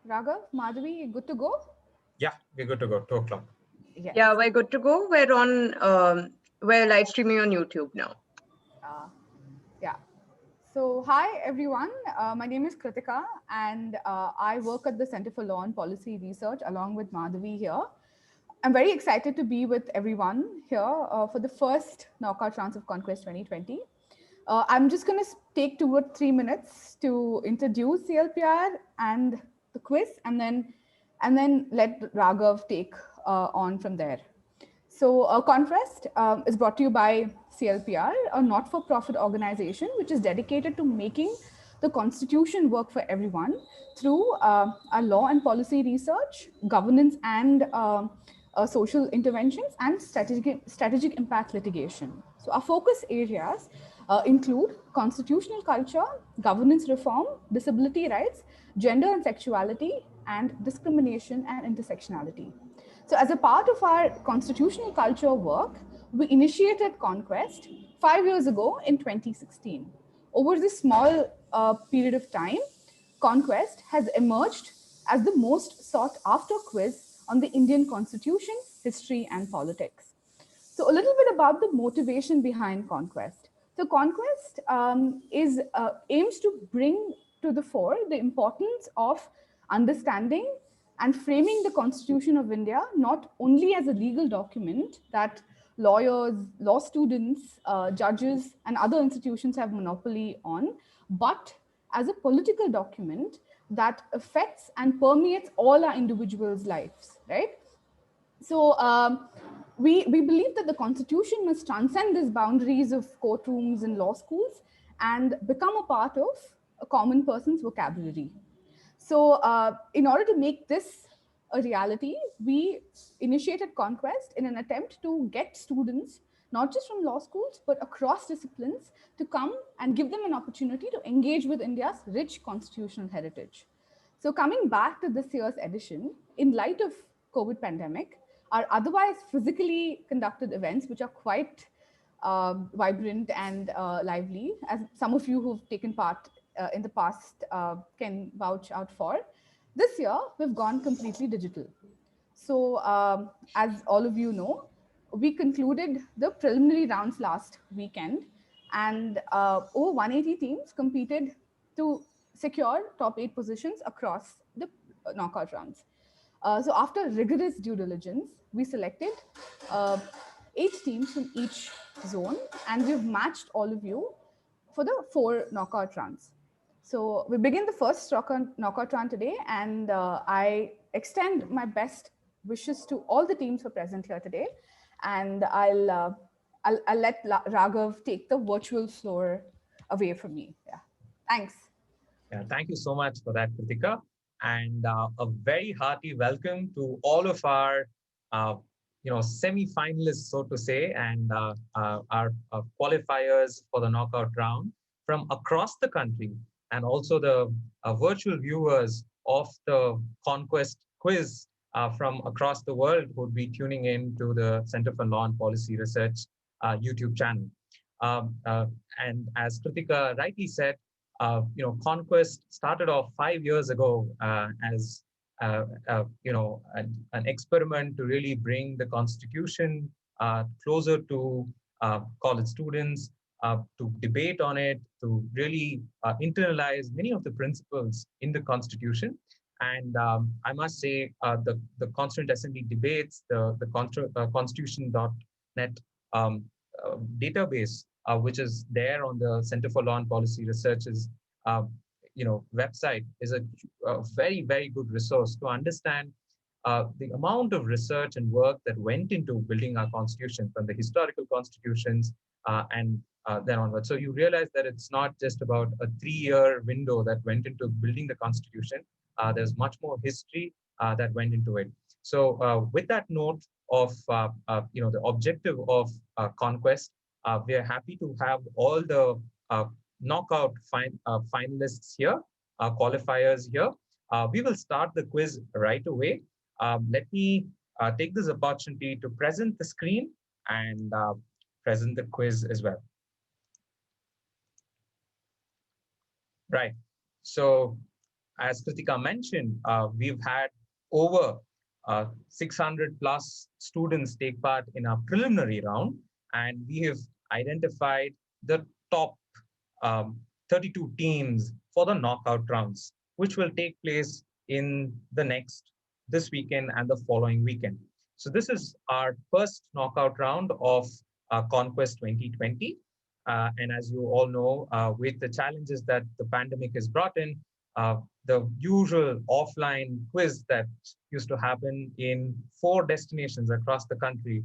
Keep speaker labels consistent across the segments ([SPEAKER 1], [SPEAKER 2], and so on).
[SPEAKER 1] Raghav, Madhavi, good to go?
[SPEAKER 2] Yeah, we're good to go. 2 o'clock.
[SPEAKER 1] Yes.
[SPEAKER 3] Yeah, we're good to go. We're live streaming on YouTube now.
[SPEAKER 1] Uh, yeah. So, hi everyone. My name is Kritika, and I work at the Center for Law and Policy Research along with Madhavi here. I'm very excited to be with everyone here for the first knockout rounds of ConQuest 2020. I'm just going to take 2 or 3 minutes to introduce CLPR and the quiz, and then let Raghav take on from there. So, ConQuest is brought to you by CLPR, a not for profit organization which is dedicated to making the Constitution work for everyone through our law and policy research, governance and social interventions, and strategic impact litigation. So, our focus areas include constitutional culture, governance reform, disability rights, gender and sexuality, and discrimination and intersectionality. So, as a part of our constitutional culture work, we initiated ConQuest 5 years ago in 2016. Over this small period of time, ConQuest has emerged as the most sought after quiz on the Indian constitution, history, and politics. So, a little bit about the motivation behind ConQuest. So, ConQuest aims to bring to the fore the importance of understanding and framing the Constitution of India not only as a legal document that lawyers, law students, judges, and other institutions have monopoly on, but as a political document that affects and permeates all our individuals' lives, right? So we believe that the Constitution must transcend these boundaries of courtrooms and law schools and become a part of a common person's vocabulary. So in order to make this a reality, we initiated ConQuest in an attempt to get students, not just from law schools, but across disciplines, to come and give them an opportunity to engage with India's rich constitutional heritage. So coming back to this year's edition, in light of COVID pandemic, our otherwise physically conducted events, which are quite vibrant and lively, as some of you who've taken part in the past can vouch out for. This year, we've gone completely digital. So, as all of you know, we concluded the preliminary rounds last weekend, and over 180 teams competed to secure top 8 positions across the knockout rounds. So, after rigorous due diligence, we selected uh, 8 teams from each zone, and we've matched all of you for the 4 knockout rounds. So we begin the first knockout round today, and I extend my best wishes to all the teams who are present here today, and I'll let Raghav take the virtual floor away from me. Yeah, thanks.
[SPEAKER 2] Yeah, thank you so much for that, Kritika. And a very hearty welcome to all of our, uh, semi-finalists, so to say, and our qualifiers for the knockout round from across the country, and also the virtual viewers of the ConQuest quiz from across the world who would be tuning in to the Center for Law and Policy Research YouTube channel. Um, uh, and as Kritika rightly said, ConQuest started off 5 years ago as an experiment to really bring the Constitution closer to college students, to debate on it, to really internalize many of the principles in the Constitution. And I must say, the Constituent Assembly debates, the Constitution.net database, which is there on the Center for Law and Policy Research's website, is a very, very good resource to understand the amount of research and work that went into building our constitution, from the historical constitutions and then onward. So you realize that it's not just about a 3-year window that went into building the constitution. There's much more history that went into it. So with that note of the objective of ConQuest, we are happy to have all the knockout finalists here, qualifiers here. We will start the quiz right away. Let me take this opportunity to present the screen and present the quiz as well. Right. So as Kritika mentioned, we've had over 600 plus students take part in our preliminary round, and we have identified the top 32 teams for the knockout rounds, which will take place in this weekend and the following weekend. So this is our first knockout round of ConQuest 2020. And as you all know, with the challenges that the pandemic has brought in, the usual offline quiz that used to happen in 4 destinations across the country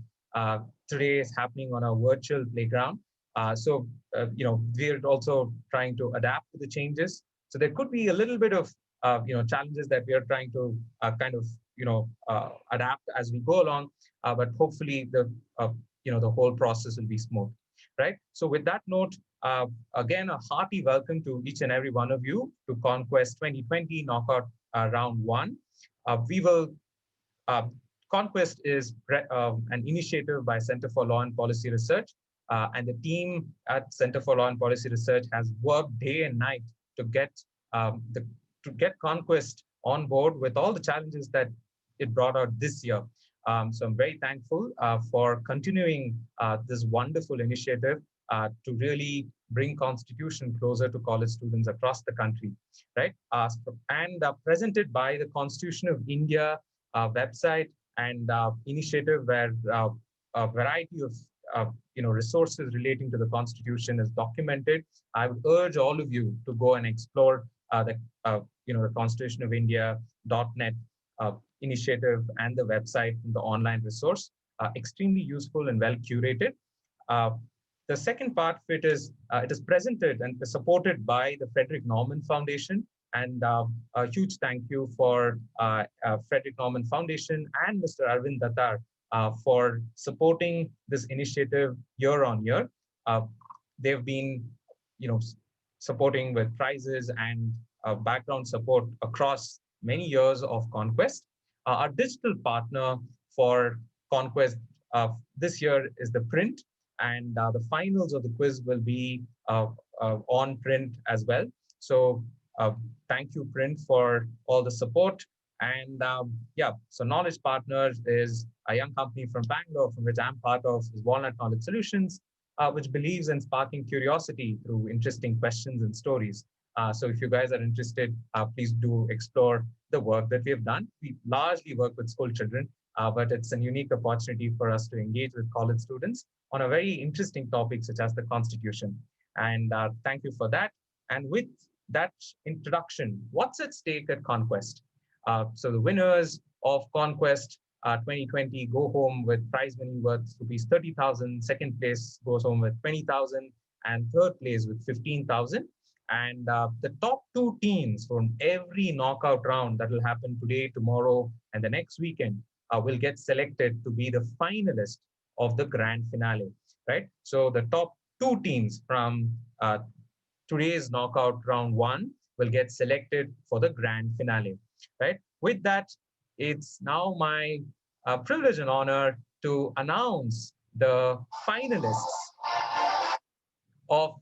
[SPEAKER 2] today is happening on a virtual playground. We're also trying to adapt to the changes. So there could be a little bit of challenges that we are trying to adapt as we go along, but hopefully the whole process will be smooth, right? So with that note, again, a hearty welcome to each and every one of you to ConQuest 2020 Knockout Round 1. We will uh, ConQuest is an initiative by Center for Law and Policy Research, and the team at Center for Law and Policy Research has worked day and night to get ConQuest on board with all the challenges that it brought out this year. So I'm very thankful for continuing this wonderful initiative to really bring Constitution closer to college students across the country, right? And presented by the Constitution of India website and initiative where a variety of resources relating to the Constitution is documented. I would urge all of you to go and explore the Constitution of India.net initiative and the website and the online resource. Extremely useful and well curated. The second part of it is presented and supported by the Frederick Norman Foundation. And a huge thank you for Frederick Norman Foundation and Mr. Arvind Dattar for supporting this initiative year on year. They've been, supporting with prizes and background support across many years of ConQuest. Our digital partner for ConQuest this year is the print, and the finals of the quiz will be on print as well. So thank you, Print, for all the support. And so Knowledge Partners is a young company from Bangalore, from which I'm part of, is Walnut Knowledge Solutions, which believes in sparking curiosity through interesting questions and stories. So if you guys are interested, please do explore the work that we have done. We largely work with school children, but it's a unique opportunity for us to engage with college students on a very interesting topic such as the Constitution. And thank you for that. And with that introduction, what's at stake at ConQuest? So the winners of ConQuest 2020 go home with prize money worth rupees 30,000. Second place goes home with 20,000, and third place with 15,000. And the top 2 teams from every knockout round that will happen today, tomorrow, and the next weekend will get selected to be the finalist of the grand finale, right? So the top 2 teams from today's knockout round 1 will get selected for the grand finale, right? With that, it's now my privilege and honor to announce the finalists of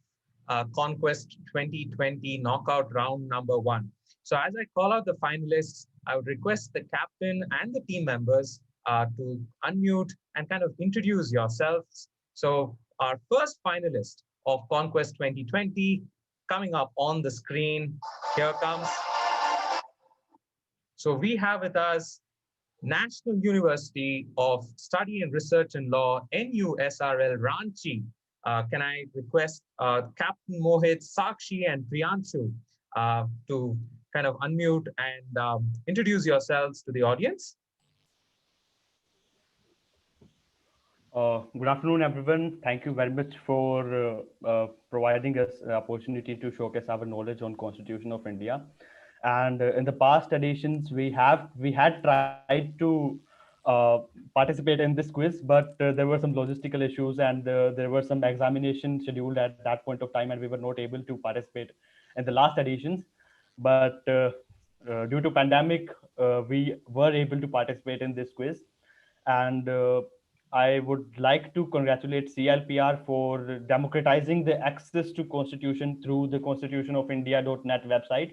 [SPEAKER 2] ConQuest 2020 knockout round number 1. So as I call out the finalists, I would request the captain and the team members to unmute and kind of introduce yourselves. So our first finalist of ConQuest 2020 coming up on the screen, here comes. So we have with us National University of Study and Research in Law, NUSRL Ranchi. Can I request Captain Mohit, Sakshi, and Priyanshu to kind of unmute and introduce yourselves to the audience?
[SPEAKER 4] Good afternoon, everyone. Thank you very much for providing us an opportunity to showcase our knowledge on Constitution of India. And in the past editions, we had tried to participate in this quiz, but there were some logistical issues, and there were some examination scheduled at that point of time, and we were not able to participate in the last editions. But due to pandemic, we were able to participate in this quiz, and I would like to congratulate CLPR for democratizing the access to Constitution through the Constitution of India.net website.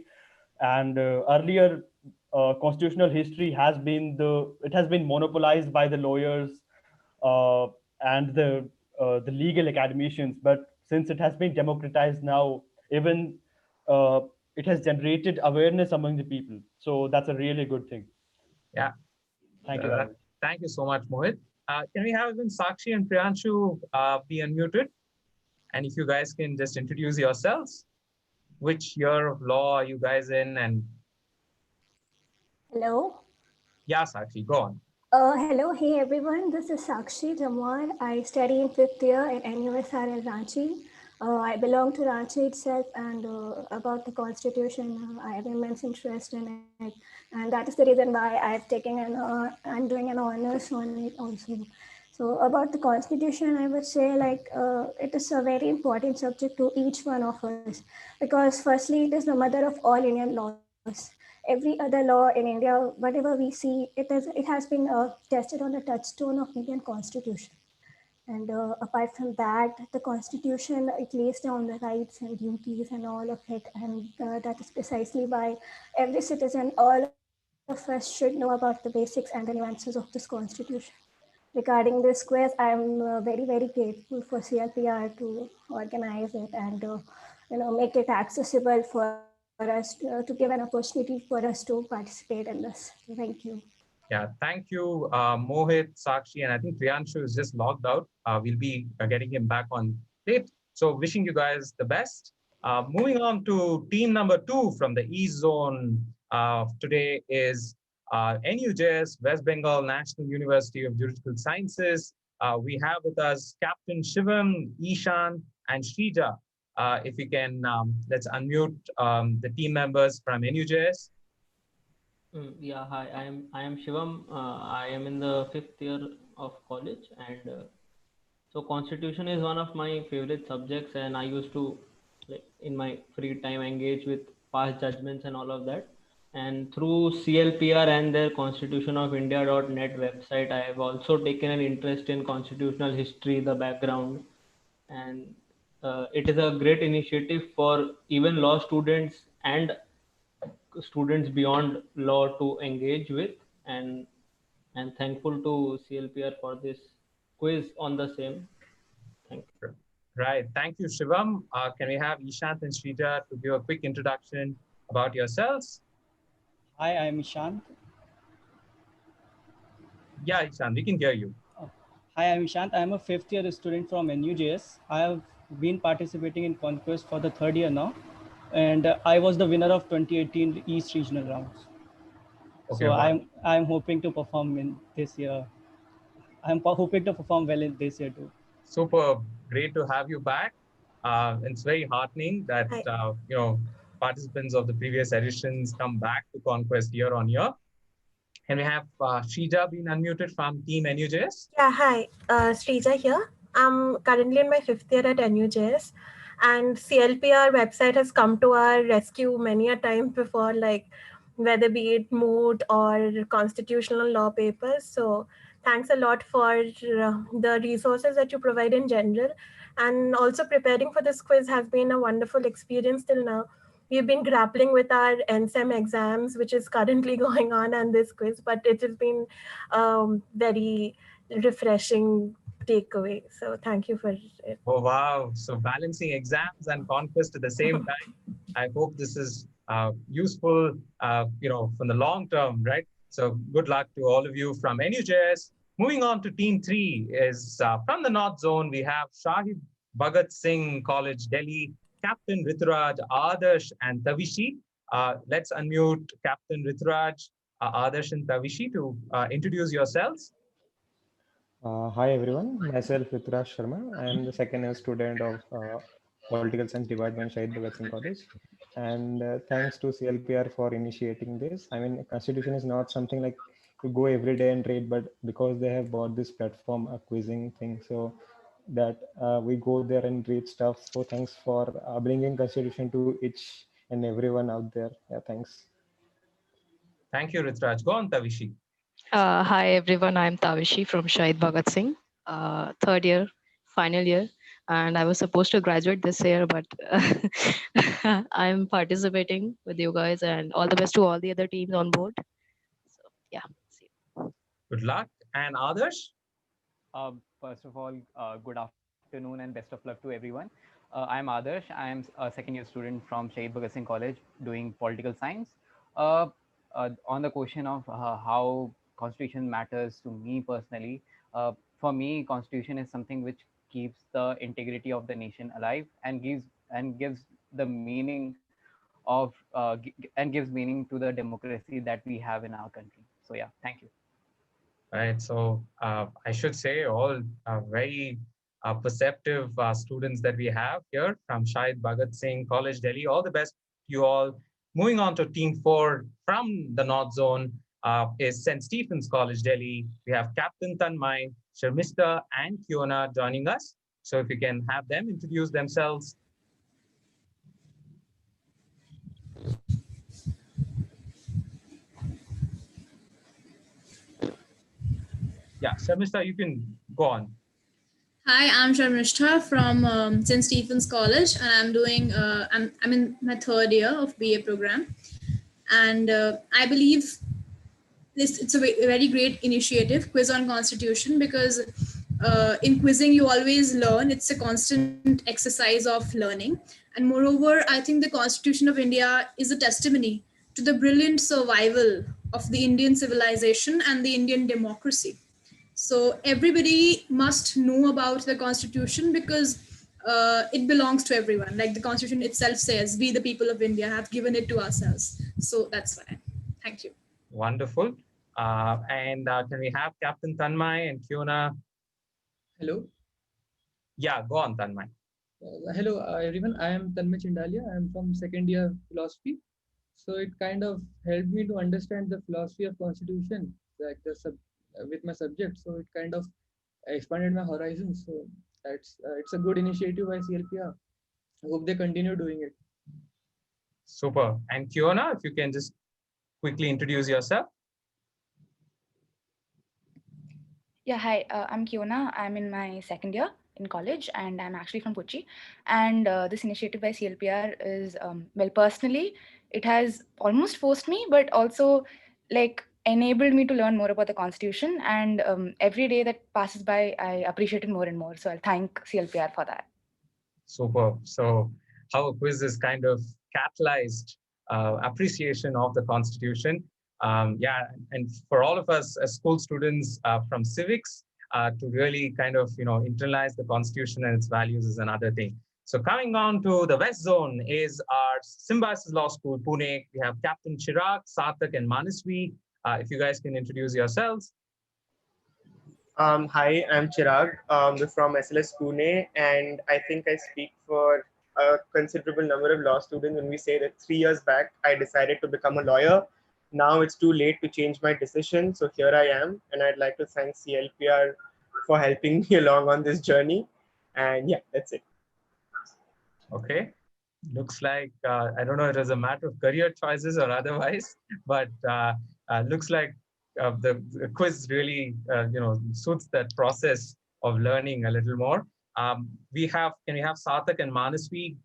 [SPEAKER 4] And earlier constitutional history has been monopolized by the lawyers uh, and the legal academicians. But since it has been democratized now, even uh, it has generated awareness among the people. So that's a really good thing.
[SPEAKER 2] Yeah.
[SPEAKER 4] Thank you, Ravi.
[SPEAKER 2] Thank you so much, Mohit. Can we have even Sakshi and Priyanshu be unmuted? And if you guys can just introduce yourselves, which year of law are you guys in? And
[SPEAKER 5] Hello.
[SPEAKER 2] yeah, Sakshi, go on.
[SPEAKER 5] Hello. Hey, everyone. This is Sakshi Jamwar. I study in fifth year at NUSR in Ranchi. I belong to Ranchi itself, and about the constitution, I have immense interest in it. And that is the reason why I've taken I'm doing an honors on it also. So about the constitution, I would say it is a very important subject to each one of us, because firstly, it is the mother of all Indian laws. Every other law in India, whatever we see, it has been tested on the touchstone of Indian constitution. And apart from that, the constitution, it lays down the rights and duties and all of it. And that is precisely why every citizen, all of us should know about the basics and the nuances of this constitution. Regarding this quiz, I'm very, very grateful for CLPR to organize it and make it accessible for us to give an opportunity for us to participate in this. Thank you.
[SPEAKER 2] Yeah, thank you, Mohit, Sakshi, and I think Priyanshu is just logged out. We'll be getting him back on late. So wishing you guys the best. Moving on to team number 2 from the East Zone today is NUJS, West Bengal National University of Juridical Sciences. We have with us Captain Shivam, Ishan, and Shrija. If we can, let's unmute the team members from NUJS.
[SPEAKER 6] Yeah, hi. I am Shivam. I am in the fifth year of college, and so constitution is one of my favorite subjects, and I used to, like, in my free time, engage with past judgments and all of that. And through CLPR and their Constitution of India.net website, I have also taken an interest in constitutional history, the background, and it is a great initiative for even law students and students beyond law to engage with. And I'm thankful to CLPR for this quiz on the same. Thank you.
[SPEAKER 2] Right. Thank you, Shivam. Can we have Ishant and Shrija to give a quick introduction about yourselves?
[SPEAKER 7] Hi, I'm Ishant.
[SPEAKER 2] Yeah, Ishant, we can hear you.
[SPEAKER 7] Hi, I'm Ishant. I'm a fifth year student from NUJS. I have been participating in ConQuest for the third year now, and I was the winner of 2018 East Regional rounds.
[SPEAKER 2] Okay,
[SPEAKER 7] So
[SPEAKER 2] wow.
[SPEAKER 7] I'm hoping to perform in this year. Hoping to perform well in this year too.
[SPEAKER 2] Super great to have you back. It's very heartening that
[SPEAKER 8] Hi.
[SPEAKER 2] Participants of the previous editions come back to ConQuest year on year. Can we have Shrija being unmuted from Team NUJS?
[SPEAKER 8] Yeah, hi. Srija here. I'm currently in my fifth year at NUJS, and CLPR website has come to our rescue many a time before, like whether be it moot or constitutional law papers. So thanks a lot for the resources that you provide in general, and also preparing for this quiz has been a wonderful experience till now. We've been grappling with our NSEM exams, which is currently going on, and this quiz, but it has been very refreshing takeaway. So thank you for it.
[SPEAKER 2] Oh, wow. So balancing exams and ConQuest at the same time. I hope this is useful, from the long term, right? So good luck to all of you from NUJS. Moving on to team 3 is from the North Zone. We have Shaheen Bhagat Singh College, Delhi, Captain Rituraj, Adarsh, and Tavishi. Let's unmute Captain Rituraj, Adarsh, and Tavishi to introduce yourselves.
[SPEAKER 9] Hi everyone, myself Rituraj Sharma. I am the second year student of Political Science Department, Shaheen Bagh College. And thanks to CLPR for initiating this. I mean, Constitution is not something like you go every day and read, but because they have bought this platform, a quizzing thing, so that we go there and read stuff. So thanks for bringing Constitution to each and everyone out there. Yeah, thanks.
[SPEAKER 2] Thank you, Rituraj. Go on, Tavishi.
[SPEAKER 10] Hi everyone, I'm Tavishi from Shahid Bhagat Singh, third year, final year. and I was supposed to graduate this year, but I'm participating with you guys, and all the best to all the other teams on board. So yeah, see you.
[SPEAKER 2] Good luck. And others?
[SPEAKER 11] First of all, good afternoon and best of luck to everyone. I'm Adarsh. I'm a second year student from Shaheen Bagh College doing political science. Uh, on the question of how constitution matters to me personally, for me, constitution is something which keeps the integrity of the nation alive and gives the meaning of and gives meaning to the democracy that we have in our country. So yeah, thank you.
[SPEAKER 2] Right. So I should say all very perceptive students that we have here from Shahid Bhagat Singh College, Delhi. All the best to you all. Moving on to Team 4 from the North Zone is St. Stephen's College, Delhi. We have Captain Tanmay, Sharmista, and Kiona joining us. So if you can have them introduce themselves. Yeah, Sharmista, you can go on.
[SPEAKER 12] Hi, I'm Sharmishta from St. Stephen's College, and I'm doing. I'm in my third year of BA program, and I believe it's a very great initiative, Quiz on Constitution, because in quizzing you always learn. It's a constant exercise of learning, and moreover, I think the Constitution of India is a testimony to the brilliant survival of the Indian civilization and the Indian democracy. So everybody must know about the Constitution because it belongs to everyone. Like the Constitution itself says, we the people of India have given it to ourselves. So that's why. Thank you.
[SPEAKER 2] Wonderful. And can we have Captain Tanmay and Kiona?
[SPEAKER 13] Hello.
[SPEAKER 2] Yeah, go on, Tanmay.
[SPEAKER 13] Hello, everyone. I am Tanmay Chindalia. I am from second year philosophy. So it kind of helped me to understand the philosophy of Constitution, like with my subject. So it kind of expanded my horizons. So it's a good initiative by CLPR. I hope they continue doing it.
[SPEAKER 2] Super. And Kiona, if you can just quickly introduce yourself.
[SPEAKER 14] Yeah, hi, I'm Kiona. I'm in my second year in college, and I'm actually from Kochi. And this initiative by CLPR is, well, personally, it has almost forced me, but also like enabled me to learn more about the Constitution. And every day that passes by, I appreciate it more and more. So I'll thank CLPR for that.
[SPEAKER 2] Super. So how a quiz is kind of catalyzed appreciation of the Constitution. Yeah, and for all of us as school students from civics, to really kind of internalize the Constitution and its values is another thing. So coming on to the West Zone is our Symbiosis Law School, Pune. We have Captain Chirag, Sarthak, and Manasvi. If you guys can introduce yourselves.
[SPEAKER 15] Hi, I'm Chirag from SLS Pune, and I think I speak for a considerable number of law students when we say that 3 years back, I decided to become a lawyer. Now it's too late to change my decision. So here I am, and I'd like to thank CLPR for helping me along on this journey. And yeah, that's it.
[SPEAKER 2] Okay. Looks like, I don't know if it was a matter of career choices or otherwise, but looks like the quiz really, suits that process of learning a little more. Can we have Sarthak and Manasvi?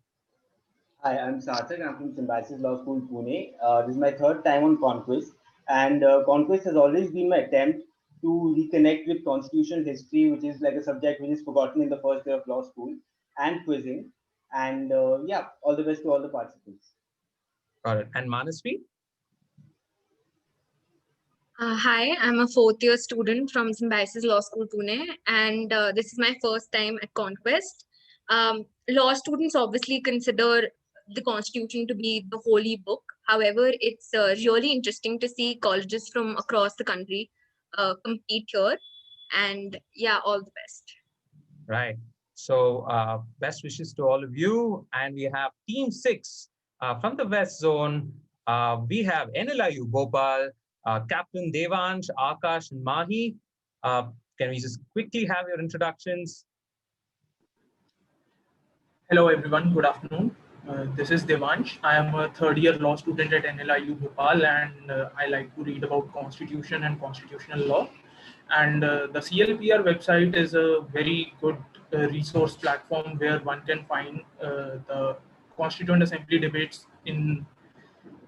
[SPEAKER 16] Hi, I'm Sarthak. I'm from Symbiosis Law School, Pune. This is my third time on ConQuest, and ConQuest has always been my attempt to reconnect with constitutional history, which is like a subject which is forgotten in the first year of law school, and quizzing. And yeah, all the best to all the participants.
[SPEAKER 2] Got it. And Manasvi?
[SPEAKER 17] Hi, I'm a fourth year student from Symbiosis Law School, Pune, and this is my first time at ConQuest. Law students obviously consider the Constitution to be the holy book. However, it's really interesting to see colleges from across the country compete here. And yeah, all the best.
[SPEAKER 2] Right. So best wishes to all of you. And we have Team 6 from the West Zone. We have NLIU Bhopal, Captain Devansh, Akash, and Mahi. Can we just quickly have your introductions?
[SPEAKER 18] Hello, everyone. Good afternoon. This is Devansh. I am a third-year law student at NLIU Bhopal, and I like to read about Constitution and constitutional law. And the CLPR website is a very good resource platform where one can find the Constituent Assembly debates in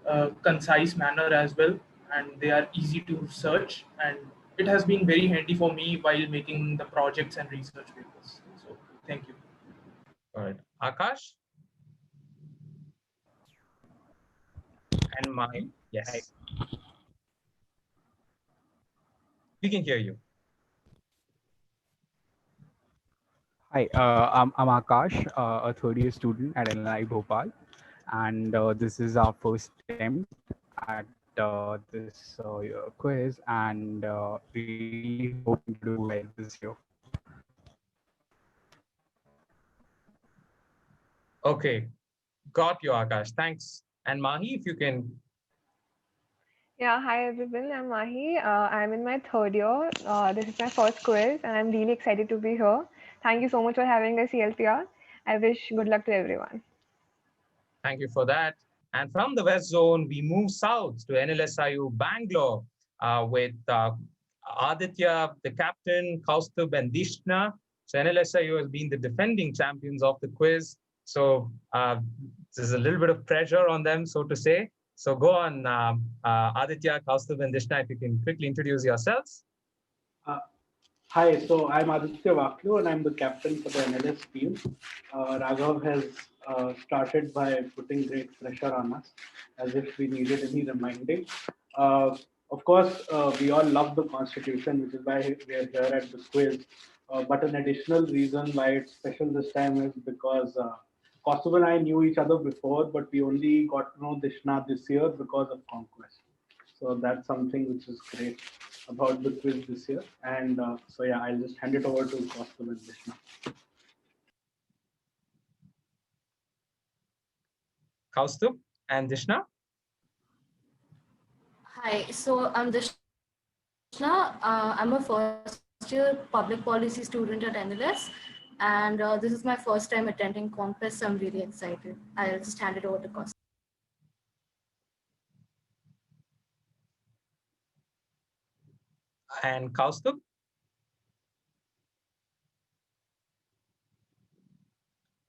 [SPEAKER 18] a concise manner as well, and they are easy to search, and it has been very handy for me while making the projects and research papers. So thank you.
[SPEAKER 2] All right. Akash? And Mahi? Yes. We can hear you.
[SPEAKER 19] Hi, I'm Akash, a third year student at NLI Bhopal, and this is our first attempt at this quiz, and really hoping to do well this year.
[SPEAKER 2] Okay, got you, Akash. Thanks. And Mahi, if you can.
[SPEAKER 20] Yeah, hi everyone. I'm Mahi. I'm in my third year. This is my first quiz, and I'm really excited to be here. Thank you so much for having us, CLPR. I wish good luck to everyone.
[SPEAKER 2] Thank you for that. And from the West Zone, we move south to NLSIU Bangalore with Aditya, the captain, Kaustubh, and Dishna. So NLSIU has been the defending champions of the quiz. So there's a little bit of pressure on them, so to say. So go on, Aditya, Kaustubh, and Dishna, if you can quickly introduce yourselves.
[SPEAKER 21] Hi, so I'm Aditya Vaklu and I'm the captain for the NLS team. Raghav has started by putting great pressure on us as if we needed any reminding. Of course, we all love the Constitution, which is why we are here at the quiz. But an additional reason why it's special this time is because Kaustubh and I knew each other before, but we only got to know Dishna this year because of ConQuest. So that's something which is great about the quiz this year. And so yeah, I'll just hand it over to Kaustubh and Dishna.
[SPEAKER 2] Kaustubh and Dishna.
[SPEAKER 22] Hi, so I'm Dishna. I'm a first year public policy student at NLS, and this is my first time attending ConQuest, so I'm really excited. I'll just hand it over to Kaustubh.
[SPEAKER 2] And Kaustubh?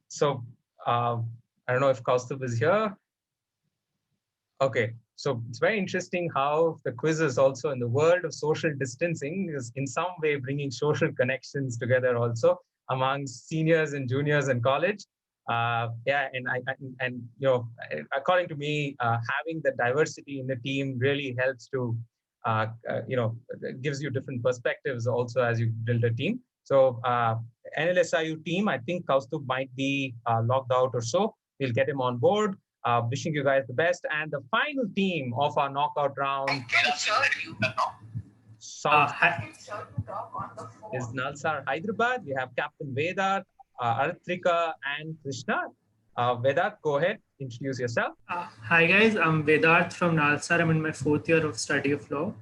[SPEAKER 2] So I don't know if Kaustubh is here. Okay, so it's very interesting how the quiz is also in the world of social distancing is in some way bringing social connections together also among seniors and juniors in college. Yeah, and you know, according to me, having the diversity in the team really helps to you know, gives you different perspectives also as you build a team. So NLSIU team, I think Kaustubh might be logged out or so. We'll get him on board. Wishing you guys the best. And the final team of our knockout round South is Nalsar Hyderabad. We have Captain Vedat, Aratrika, and Krishna. Vedat, go ahead, introduce yourself.
[SPEAKER 18] Hi guys, I'm Vedat from Nalsar. I'm in my 4th year of study of law,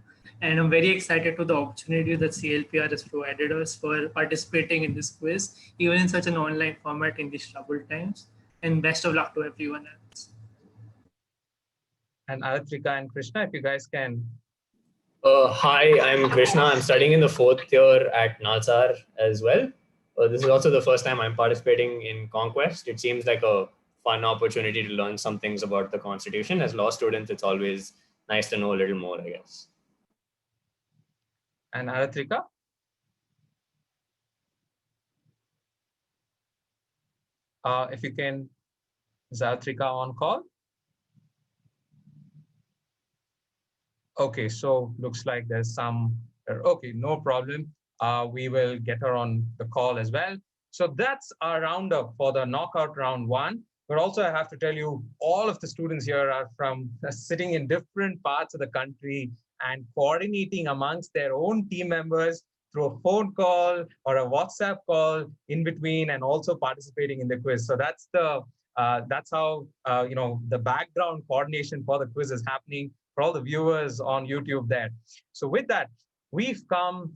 [SPEAKER 18] and I'm very excited to the opportunity that CLPR has provided us for participating in this quiz, even in such an online format in these troubled times. And best of luck to everyone else.
[SPEAKER 2] And Aratrika and Krishna, if you guys can.
[SPEAKER 23] Hi, I'm Krishna. I'm studying in the 4th year at Nalsar as well. This is also the first time I'm participating in ConQuest. It seems like a fun opportunity to learn some things about the Constitution. As law students, it's always nice to know a little more, I guess.
[SPEAKER 2] And Aratrika? If you can, is Aratrika on call? Okay, so looks like there's some, okay, no problem. We will get her on the call as well. So that's our roundup for the knockout round 1. But also I have to tell you, all of the students here are from sitting in different parts of the country and coordinating amongst their own team members through a phone call or a WhatsApp call in between, and also participating in the quiz. So that's the that's how you know, the background coordination for the quiz is happening for all the viewers on YouTube there. So with that, we've come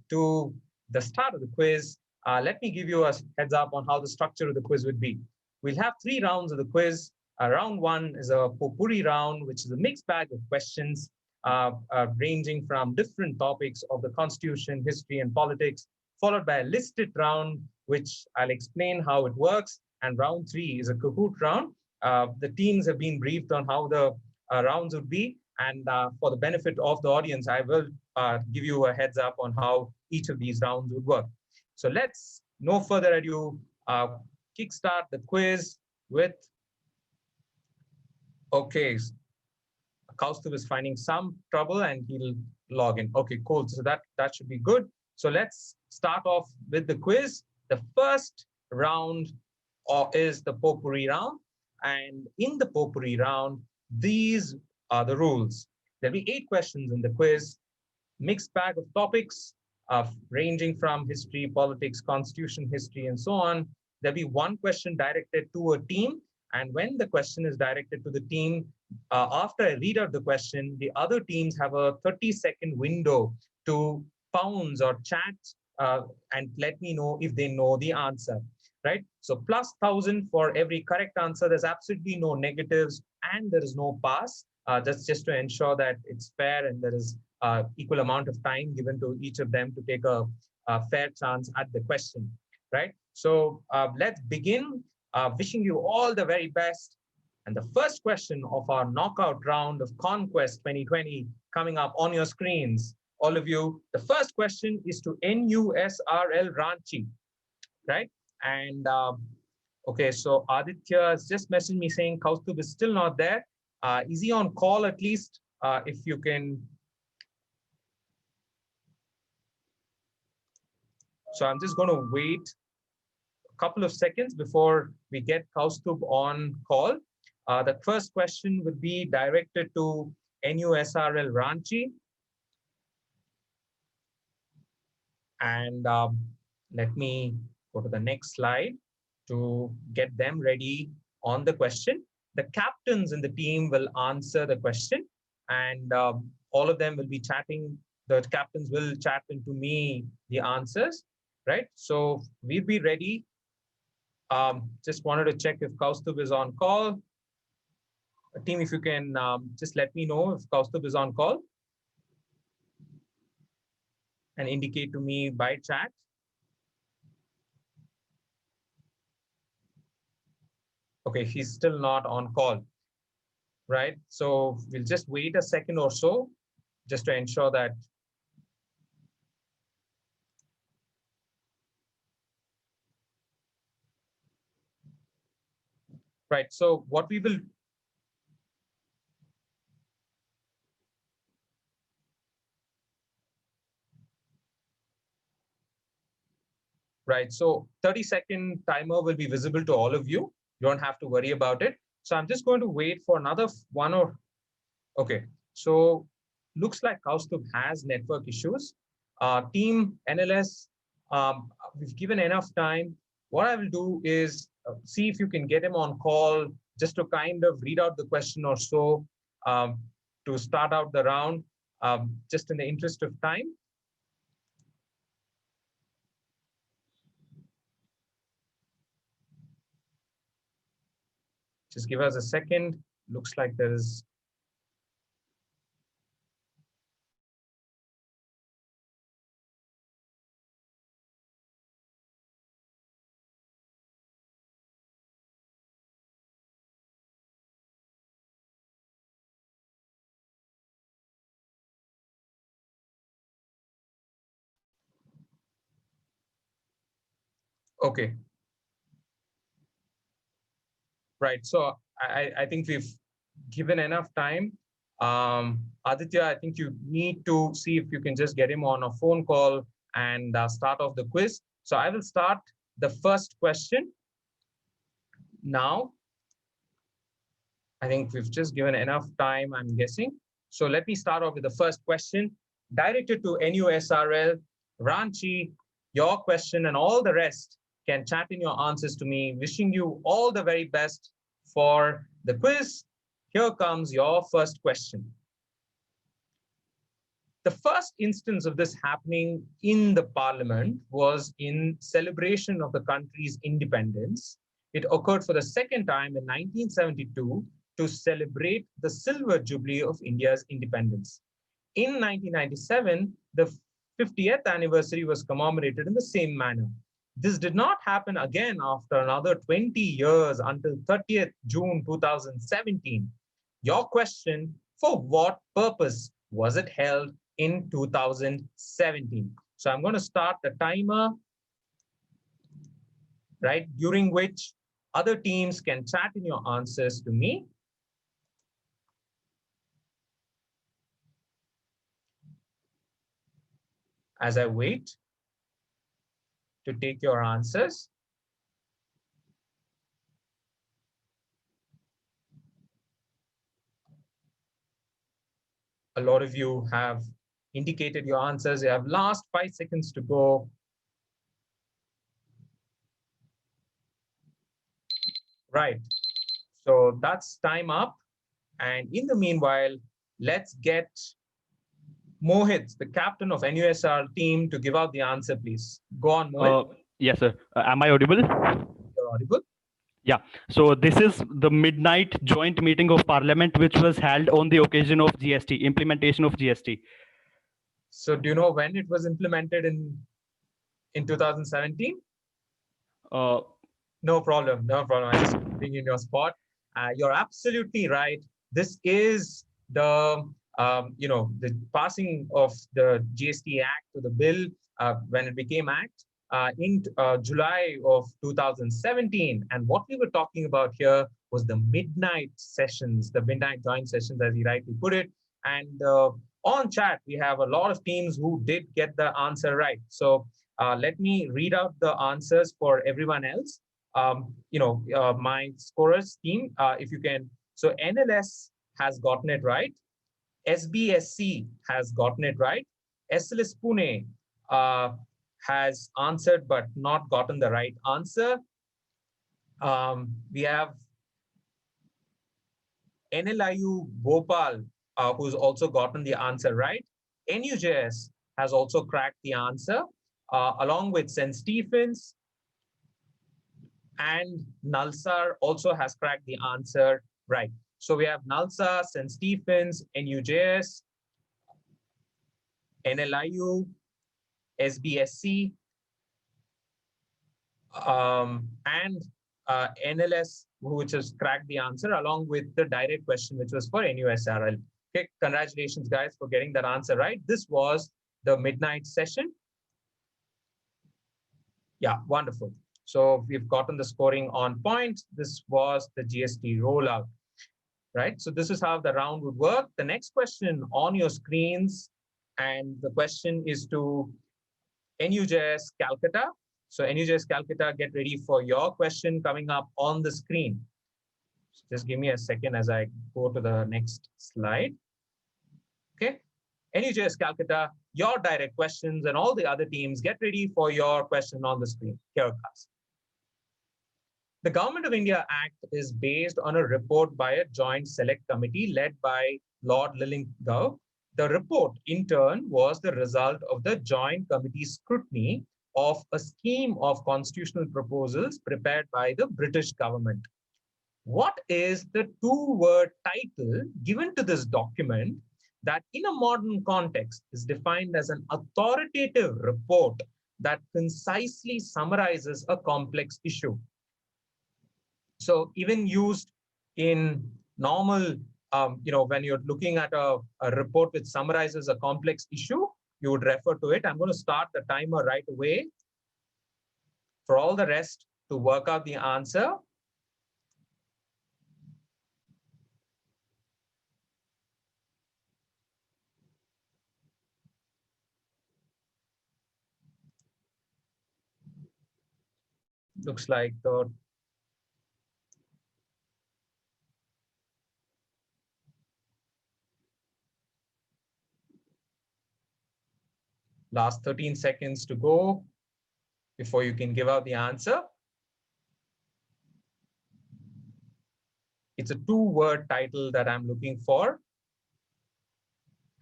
[SPEAKER 2] to the start of the quiz. Let me give you a heads up on how the structure of the quiz would be. We'll have 3 rounds of the quiz. Round 1 is a potpourri round, which is a mixed bag of questions. ranging from different topics of the constitution, history, and politics, followed by a listed round, which I'll explain how it works. And round 3 is a Kahoot round. The teams have been briefed on how the rounds would be. And for the benefit of the audience, I will give you a heads up on how each of these rounds would work. So let's, no further ado, kickstart the quiz with, okay, Kaustubh is finding some trouble and he'll log in. Okay, cool. So that should be good. So let's start off with the quiz. The first round is the potpourri round. And in the potpourri round, these are the rules. There'll be 8 questions in the quiz, mixed bag of topics ranging from history, politics, constitution, history, and so on. There'll be 1 question directed to a team. And when the question is directed to the team, after I read out the question, the other teams have a 30-second window to pounce or chat and let me know if they know the answer, right? So plus 1,000 for every correct answer. There's absolutely no negatives and there is no pass. That's just to ensure that it's fair and there is equal amount of time given to each of them to take a fair chance at the question, right? So let's begin. Wishing you all the very best. And the first question of our knockout round of ConQuest 2020 coming up on your screens, all of you. The first question is to NUSRL Ranchi, right? And okay, so Aditya has just messaged me saying Kaustubh is still not there. Is he on call at least? If you can. So I'm just going to wait couple of seconds before we get Kaustubh on call. The first question would be directed to NUSRL Ranchi. And let me go to the next slide to get them ready on the question. The captains in the team will answer the question and all of them will be chatting. The captains will chat into me the answers, right? So we'll be ready. Just wanted to check if Kaustubh is on call. Team, if you can just let me know if Kaustubh is on call and indicate to me by chat. Okay, he's still not on call, right? So we'll just wait a second or so just to ensure that. Right, so what we will. Right, so 30-second timer will be visible to all of you. You don't have to worry about it. So I'm just going to wait for another one or, okay. So looks like Kaustubh has network issues. Team NLS, we've given enough time. What I will do is see if you can get him on call just to kind of read out the question or so to start out the round, just in the interest of time. Just give us a second. Looks like there is. Okay. Right. So I think we've given enough time. Aditya, I think you need to see if you can just get him on a phone call and start off the quiz. So I will start the first question now. I think we've just given enough time, I'm guessing. So let me start off with the first question directed to NUSRL Ranchi. Your question and all the rest can chat in your answers to me. Wishing you all the very best for the quiz. Here comes your first question. The first instance of this happening in the parliament was in celebration of the country's independence. It occurred for the second time in 1972 to celebrate the silver jubilee of India's independence. In 1997, the 50th anniversary was commemorated in the same manner. This did not happen again after another 20 years until 30th June 2017. Your question, for what purpose was it held in 2017? So I'm going to start the timer, right, during which other teams can chat in your answers to me. As I wait to take your answers. A lot of you have indicated your answers. You have last 5 seconds to go. Right. So that's time up. And in the meanwhile, let's get Mohit, the captain of NUSR team, to give out the answer, please. Go on, Mohit.
[SPEAKER 1] Yes, sir. Am I audible?
[SPEAKER 2] You're audible.
[SPEAKER 1] Yeah. So this is the midnight joint meeting of Parliament, which was held on the occasion of GST, implementation of GST.
[SPEAKER 2] So do you know when it was implemented in 2017? No problem. No problem. I just being in your spot. You're absolutely right. This is the the passing of the GST Act to the bill when it became Act in July of 2017. And what we were talking about here was the midnight sessions, the midnight joint sessions, as he rightly put it. And on chat, we have a lot of teams who did get the answer right. So let me read out the answers for everyone else. My scorers team, if you can. So NLS has gotten it right. SBSC has gotten it right. SLS Pune has answered but not gotten the right answer. We have NLIU Bhopal, who's also gotten the answer right. NUJS has also cracked the answer, along with St. Stephen's, and Nalsar also has cracked the answer right. So we have Nalsa, St. Stephen's, NUJS, NLIU, SBSC, and NLS, which has cracked the answer, along with the direct question, which was for NUSRL. Okay, congratulations, guys, for getting that answer right. This was the midnight session. Yeah, wonderful. So we've gotten the scoring on point. This was the GST rollout, right? So this is how the round would work. The next question on your screens, and the question is to NUJS Calcutta. So NUJS Calcutta, get ready for your question coming up on the screen. Just give me a second as I go to the next slide. Okay. NUJS Calcutta, your direct questions, and all the other teams, get ready for your question on the screen. Here it comes. The Government of India Act is based on a report by a joint select committee led by Lord Lillingdale. The report, in turn, was the result of the joint committee's scrutiny of a scheme of constitutional proposals prepared by the British government. What is the two-word title given to this document that in a modern context is defined as an authoritative report that concisely summarizes a complex issue? So even used in normal, when you're looking at a report which summarizes a complex issue, you would refer to it. I'm going to start the timer right away for all the rest to work out the answer. Looks like the last 13 seconds to go before you can give out the answer. It's a two-word title that I'm looking for.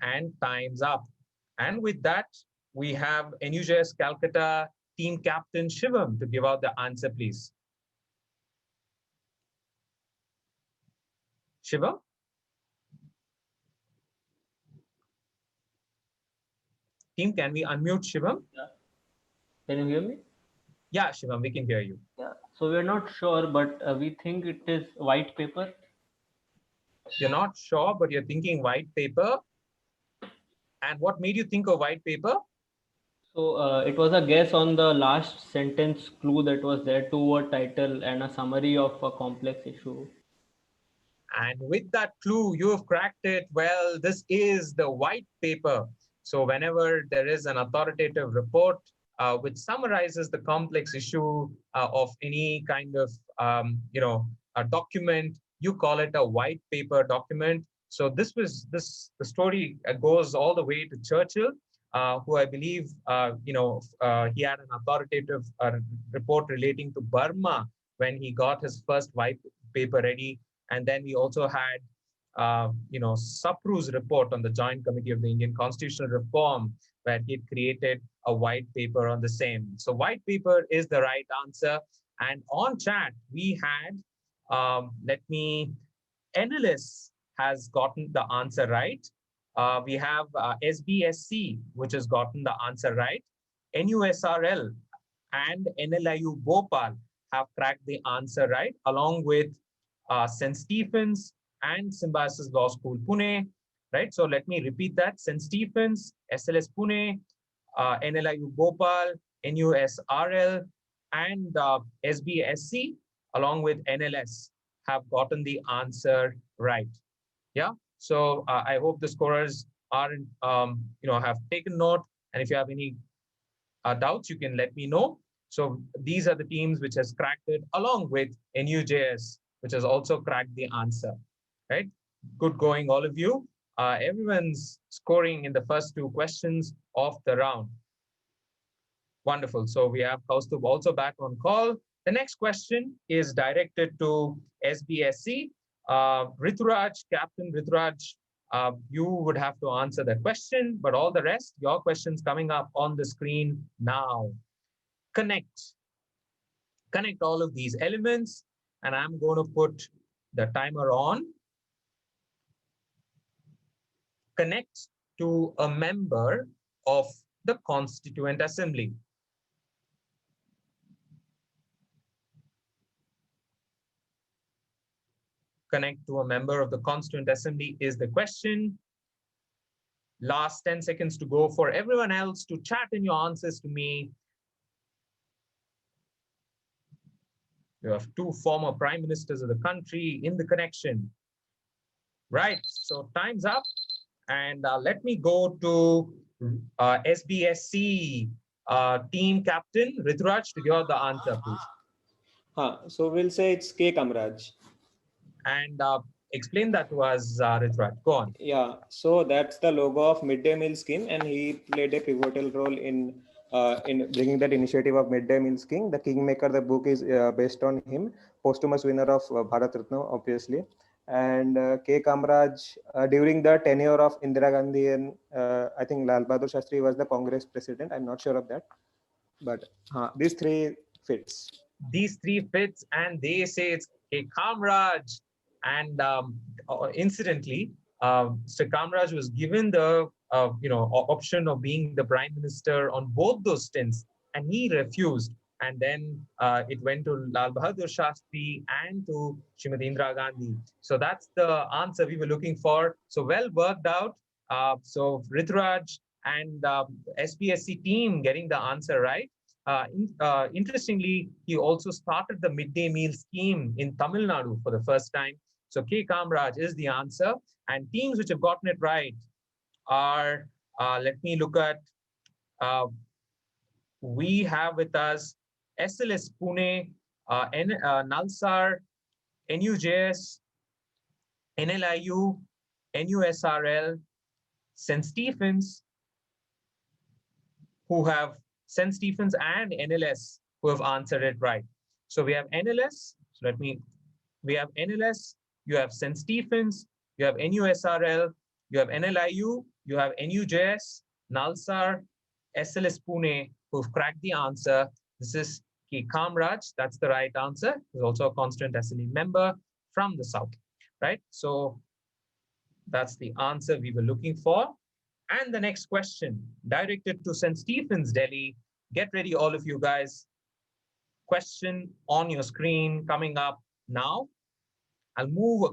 [SPEAKER 2] And time's up. And with that, we have NUJS Calcutta team captain Shivam to give out the answer, please. Shivam? Team, can we unmute Shivam?
[SPEAKER 6] Yeah. Can you hear me?
[SPEAKER 2] Yeah, Shivam, we can hear you.
[SPEAKER 6] Yeah. So we're not sure, but we think it is white paper.
[SPEAKER 2] You're not sure, but you're thinking white paper. And what made you think of white paper?
[SPEAKER 6] So it was a guess on the last sentence clue that was there, two-word title and a summary of a complex issue.
[SPEAKER 2] And with that clue, you have cracked it. Well, this is the white paper. So whenever there is an authoritative report which summarizes the complex issue of any kind of, a document, you call it a white paper document. So the story goes all the way to Churchill, who I believe, he had an authoritative report relating to Burma when he got his first white paper ready. And then we also had, Sapru's report on the Joint Committee of the Indian Constitutional Reform, where he had created a white paper on the same. So white paper is the right answer. And on chat, we had, Ennis has gotten the answer right. We have SBSC, which has gotten the answer right. NUSRL and NLIU Bhopal have cracked the answer right, along with St. Stephen's and Symbiosis Law School, Pune, right? So let me repeat that. St. Stephen's, SLS Pune, NLIU Bhopal, NUSRL, and SBSC, along with NLS, have gotten the answer right. Yeah. So I hope the scorers are, have taken note. And if you have any doubts, you can let me know. So these are the teams which has cracked it, along with NUJS, which has also cracked the answer, right? Good going, all of you. Everyone's scoring in the first two questions of the round. Wonderful. So we have Kaustubh also back on call. The next question is directed to SBSC. Rituraj, Captain Rituraj, you would have to answer the question, but all the rest, your questions coming up on the screen now. Connect all of these elements, and I'm going to put the timer on. Connect to a member of the Constituent Assembly. Connect to a member of the Constituent Assembly is the question. Last 10 seconds to go for everyone else to chat in your answers to me. You have two former prime ministers of the country in the connection. Right, so time's up. And let me go to SBSC team captain, Rituraj, to give the answer, please.
[SPEAKER 9] So we'll say it's K. Kamraj.
[SPEAKER 2] And explain that to us, Rituraj. Go on.
[SPEAKER 9] Yeah, so that's the logo of midday meal scheme, and he played a pivotal role in bringing that initiative of midday meal scheme. The Kingmaker, the book is based on him, posthumous winner of Bharat Ratna, obviously. And K. Kamraj, during the tenure of Indira Gandhi and I think Lal Bahadur Shastri was the Congress president. I'm not sure of that, but these three fits.
[SPEAKER 2] These three fits, and they say it's K. Kamraj. And incidentally, Mr. Kamraj was given the option of being the prime minister on both those stints, and he refused. And then it went to Lal Bahadur Shastri and to Srimati Indira Gandhi. So that's the answer we were looking for. So well worked out. So Rituraj and SPSC team getting the answer right. Interestingly, he also started the midday meal scheme in Tamil Nadu for the first time. So K. Kamraj is the answer. And teams which have gotten it right are, let me look at, we have with us SLS Pune, Nalsar, NUJS, NLIU, NUSRL, St. Stephen's, St. Stephen's and NLS who have answered it right. So we have NLS, so we have NLS, you have St. Stephen's, you have NUSRL, you have NLIU, you have NUJS, Nalsar, SLS Pune who've cracked the answer. This is K. Kamraj, that's the right answer. He's also a Constituent Assembly member from the South, right? So that's the answer we were looking for. And the next question, directed to St. Stephen's, Delhi. Get ready, all of you guys. Question on your screen coming up now. I'll move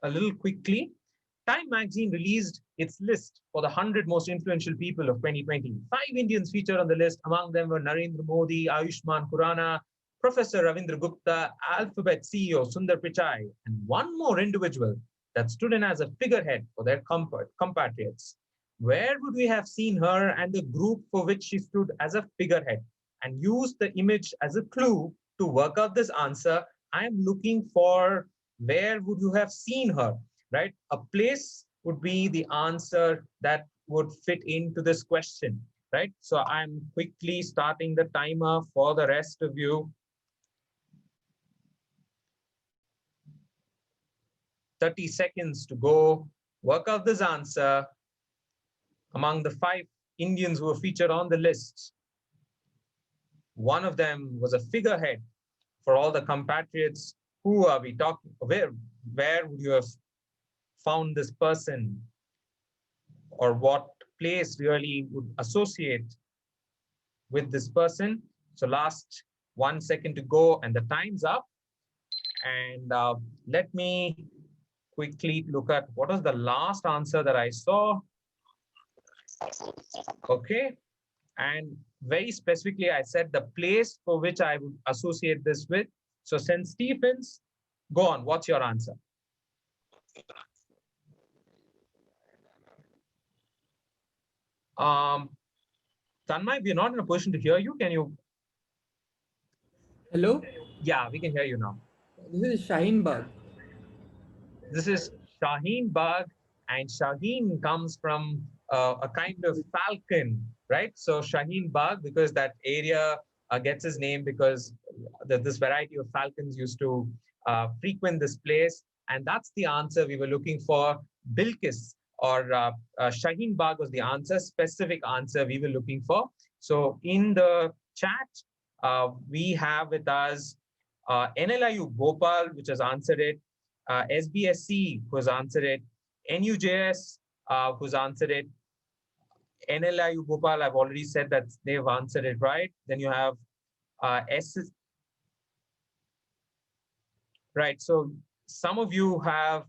[SPEAKER 2] a little quickly. Time magazine released its list for the 100 most influential people of 2020. 5 Indians featured on the list. Among them were Narendra Modi, Ayushmann Khurrana, Professor Ravindra Gupta, Alphabet CEO Sundar Pichai, and one more individual that stood in as a figurehead for their compatriots. Where would we have seen her and the group for which she stood as a figurehead? And use the image as a clue to work out this answer. I am looking for where would you have seen her, right? A place would be the answer that would fit into this question, right? So I'm quickly starting the timer for the rest of you. 30 seconds to go. Work out this answer. Among the 5 Indians who were featured on the list, one of them was a figurehead for all the compatriots. Who are we talking? Where would you have found this person? Or what place really would associate with this person? So last 1 second to go and the time's up. And let me quickly look at what was the last answer that I saw. Okay. And very specifically, I said the place for which I would associate this with. So St. Stephen's, go on. What's your answer? Tanmay, we're not in a position to hear you. Can you?
[SPEAKER 13] Hello?
[SPEAKER 2] Yeah, we can hear you now.
[SPEAKER 13] This is Shaheen Bagh.
[SPEAKER 2] This is Shaheen Bagh, and Shaheen comes from a kind of falcon, right? So Shaheen Bagh, because that area gets his name because this variety of falcons used to frequent this place. And that's the answer we were looking for. Bilkis or Shaheen Bagh was the answer, specific answer we were looking for. So in the chat, we have with us NLIU Bhopal, which has answered it, SBSC, who's answered it, NUJS, who's answered it, NLIU Bhopal, I've already said that they've answered it right. Then you have right. So some of you have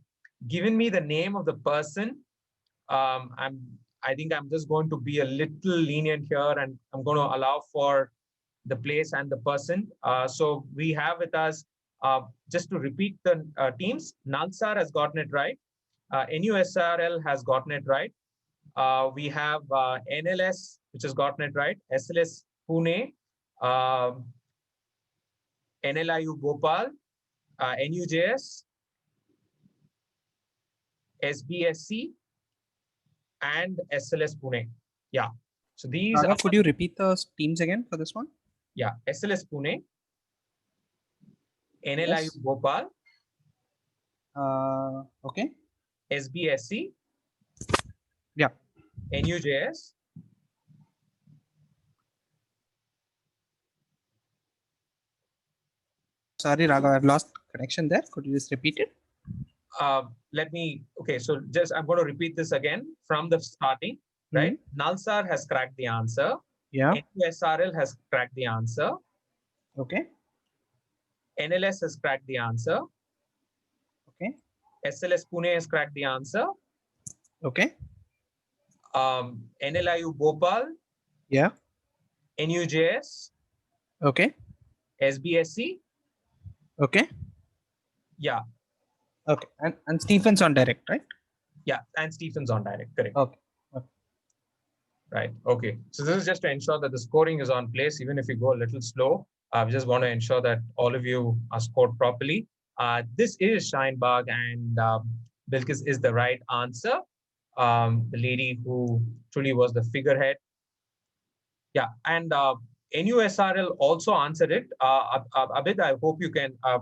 [SPEAKER 2] given me the name of the person. I think I'm just going to be a little lenient here, and I'm going to allow for the place and the person. So we have with us, just to repeat the teams, Nalsar has gotten it right. NUSRL has gotten it right. We have NLS, which has gotten it right. SLS Pune, NLIU Bhopal, NUJS, SBSC, and SLS Pune. Yeah. So these
[SPEAKER 3] Raghav, could you repeat the teams again for this one?
[SPEAKER 2] Yeah. SLS Pune, NLIU
[SPEAKER 3] Yes.
[SPEAKER 2] Bhopal.
[SPEAKER 3] Okay.
[SPEAKER 2] SBSC.
[SPEAKER 3] Yeah.
[SPEAKER 2] NUJS.
[SPEAKER 3] Sorry, Raghav, I've lost connection there. Could you just repeat it?
[SPEAKER 2] Okay, so just I'm going to repeat this again from the starting, right? Nalsar has cracked the answer.
[SPEAKER 3] Yeah.
[SPEAKER 2] NUSRL has cracked the answer.
[SPEAKER 3] Okay.
[SPEAKER 2] NLS has cracked the answer.
[SPEAKER 3] Okay.
[SPEAKER 2] SLS Pune has cracked the answer.
[SPEAKER 3] Okay.
[SPEAKER 2] NLIU Bhopal.
[SPEAKER 3] Yeah.
[SPEAKER 2] NUJS.
[SPEAKER 3] Okay.
[SPEAKER 2] SBSC.
[SPEAKER 3] Okay.
[SPEAKER 2] Yeah.
[SPEAKER 3] Okay. And Stephen's on direct, right?
[SPEAKER 2] Yeah, and Stephen's on direct, correct.
[SPEAKER 3] Okay.
[SPEAKER 2] Right. Okay. So this is just to ensure that the scoring is on place, even if you go a little slow. We just want to ensure that all of you are scored properly. This is Shaheen Bagh, and Bilkis is the right answer. The lady who truly was the figurehead. Yeah, and NUSRL also answered it. Abid, I hope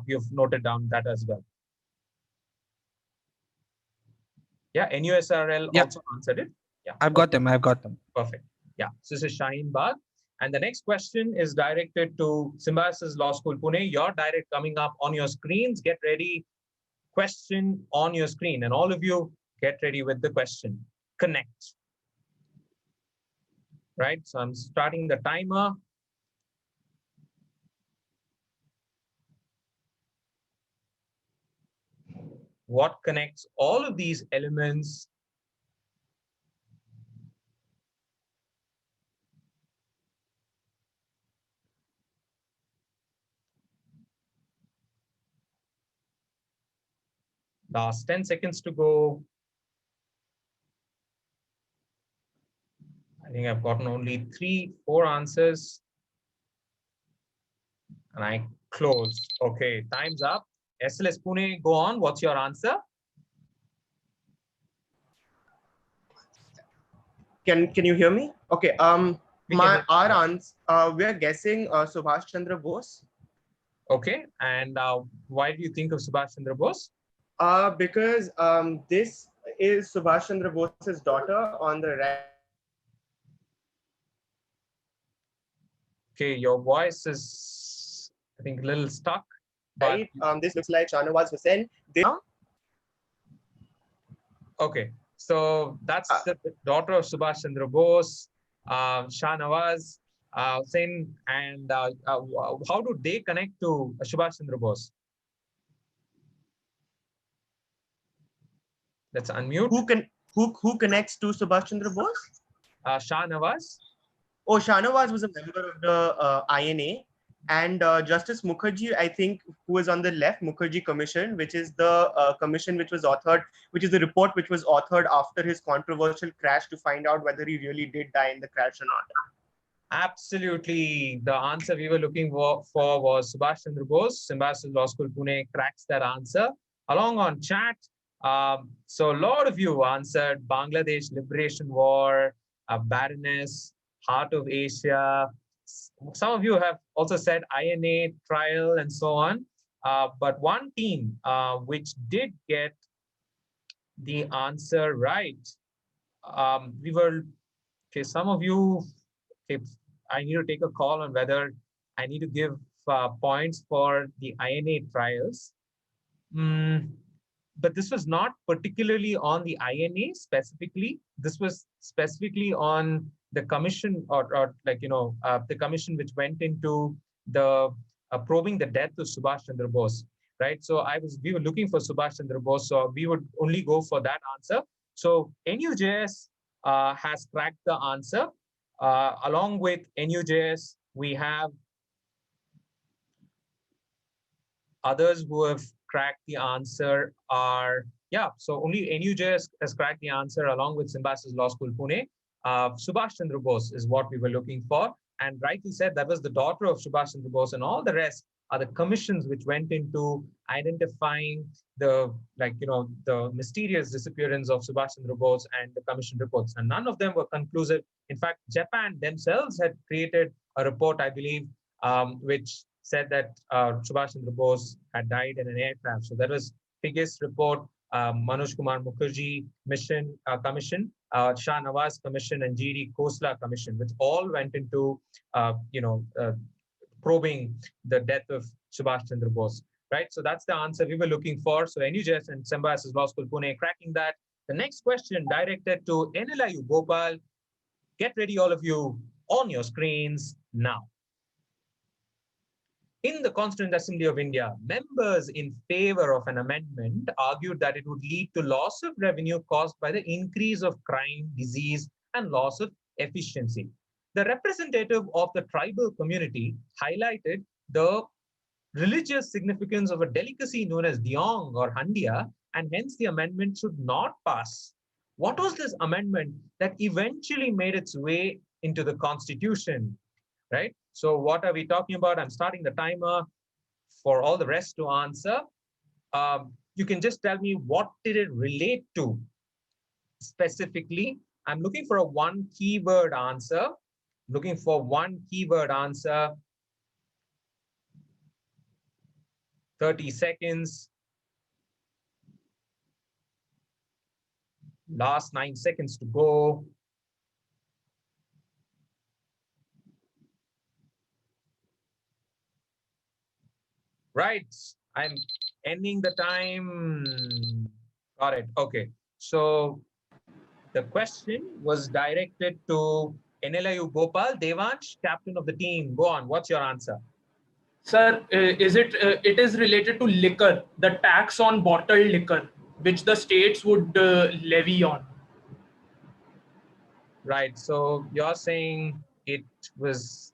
[SPEAKER 2] you've noted down that as well. Yeah, NUSRL also answered it. Yeah,
[SPEAKER 3] I've got them.
[SPEAKER 2] Perfect. Yeah, so this is Shaheen Bagh. And the next question is directed to Symbiosis Law School, Pune. Your direct coming up on your screens. Get ready. Question on your screen. And all of you, get ready with the question. Connect. right? So I'm starting the timer. What connects all of these elements? Last 10 seconds to go. I think I've gotten only 3-4 answers. And I close. Okay, time's up. SLS Pune, go on. What's your answer?
[SPEAKER 15] Can you hear me? Okay. Our answer. We are guessing Subhash Chandra Bose.
[SPEAKER 2] Okay, and why do you think of Subash Chandra Bose?
[SPEAKER 15] Because this is Subhash Chandra Bose's daughter on the right.
[SPEAKER 2] Okay, your voice is, I think, a little stuck. But
[SPEAKER 15] This looks like Shahnawaz Hussain.
[SPEAKER 2] Okay, so that's the daughter of Subash Chandra Bose, Shahnawaz Hussain, and how do they connect to Subash Chandra Bose? Let's unmute.
[SPEAKER 15] Who connects to Subhash Chandra Bose?
[SPEAKER 2] Shahnawaz.
[SPEAKER 15] Oh, Shahnawaz was a member of the INA, and Justice Mukherjee, I think, who is on the left, Mukherjee Commission, which is the commission which was authored, which is the report which was authored after his controversial crash to find out whether he really did die in the crash or not.
[SPEAKER 2] Absolutely. The answer we were looking for was Subash Chandra Bose. Symbiosis Law School Pune cracks that answer. Along on chat, so a lot of you answered Bangladesh Liberation War, Baroness, Heart of Asia. Some of you have also said INA trial and so on. But one team which did get the answer right, we were, okay, some of you, okay, I need to take a call on whether I need to give points for the INA trials. But this was not particularly on the INA specifically. This was specifically on the commission or like, the commission which went into the probing the death of Subash Chandra Bose, right? So we were looking for Subash Chandra Bose, so we would only go for that answer. So NUJS has cracked the answer. Along with NUJS, we have others who have cracked the answer are, so only NUJS has cracked the answer along with Symbiosis Law School Pune. Subash Chandra Bose is what we were looking for. And rightly said, that was the daughter of Subash Chandra Bose, and all the rest are the commissions which went into identifying the, the mysterious disappearance of Subash Chandra Bose and the commission reports. And none of them were conclusive. In fact, Japan themselves had created a report, I believe, which said that Subhash Chandra Bose had died in an aircraft. So that was biggest report, Manoj Kumar Mukherjee Commission, Shah Nawaz Commission, and G.D. Khosla Commission, which all went into, probing the death of Subhash Chandra Bose, right? So that's the answer we were looking for. So NUJS and Symbiosis Law School Pune cracking that. The next question directed to NLIU Bhopal. Get ready, all of you, on your screens now. In the Constituent Assembly of India, members in favor of an amendment argued that it would lead to loss of revenue caused by the increase of crime, disease, and loss of efficiency. The representative of the tribal community highlighted the religious significance of a delicacy known as Diong or Handia, and hence the amendment should not pass. What was this amendment that eventually made its way into the Constitution? Right? So what are we talking about? I'm starting the timer for all the rest to answer. You can just tell me, what did it relate to specifically? I'm looking for a one keyword answer. Looking for one keyword answer. 30 seconds. Last 9 seconds to go. Right, I'm ending the time. Got it. Okay, so the question was directed to NLIU Bhopal, Devansh, captain of the team. Go on. What's your answer?
[SPEAKER 18] Sir, it is related to liquor, the tax on bottled liquor, which the states would levy on.
[SPEAKER 2] Right. So you're saying it was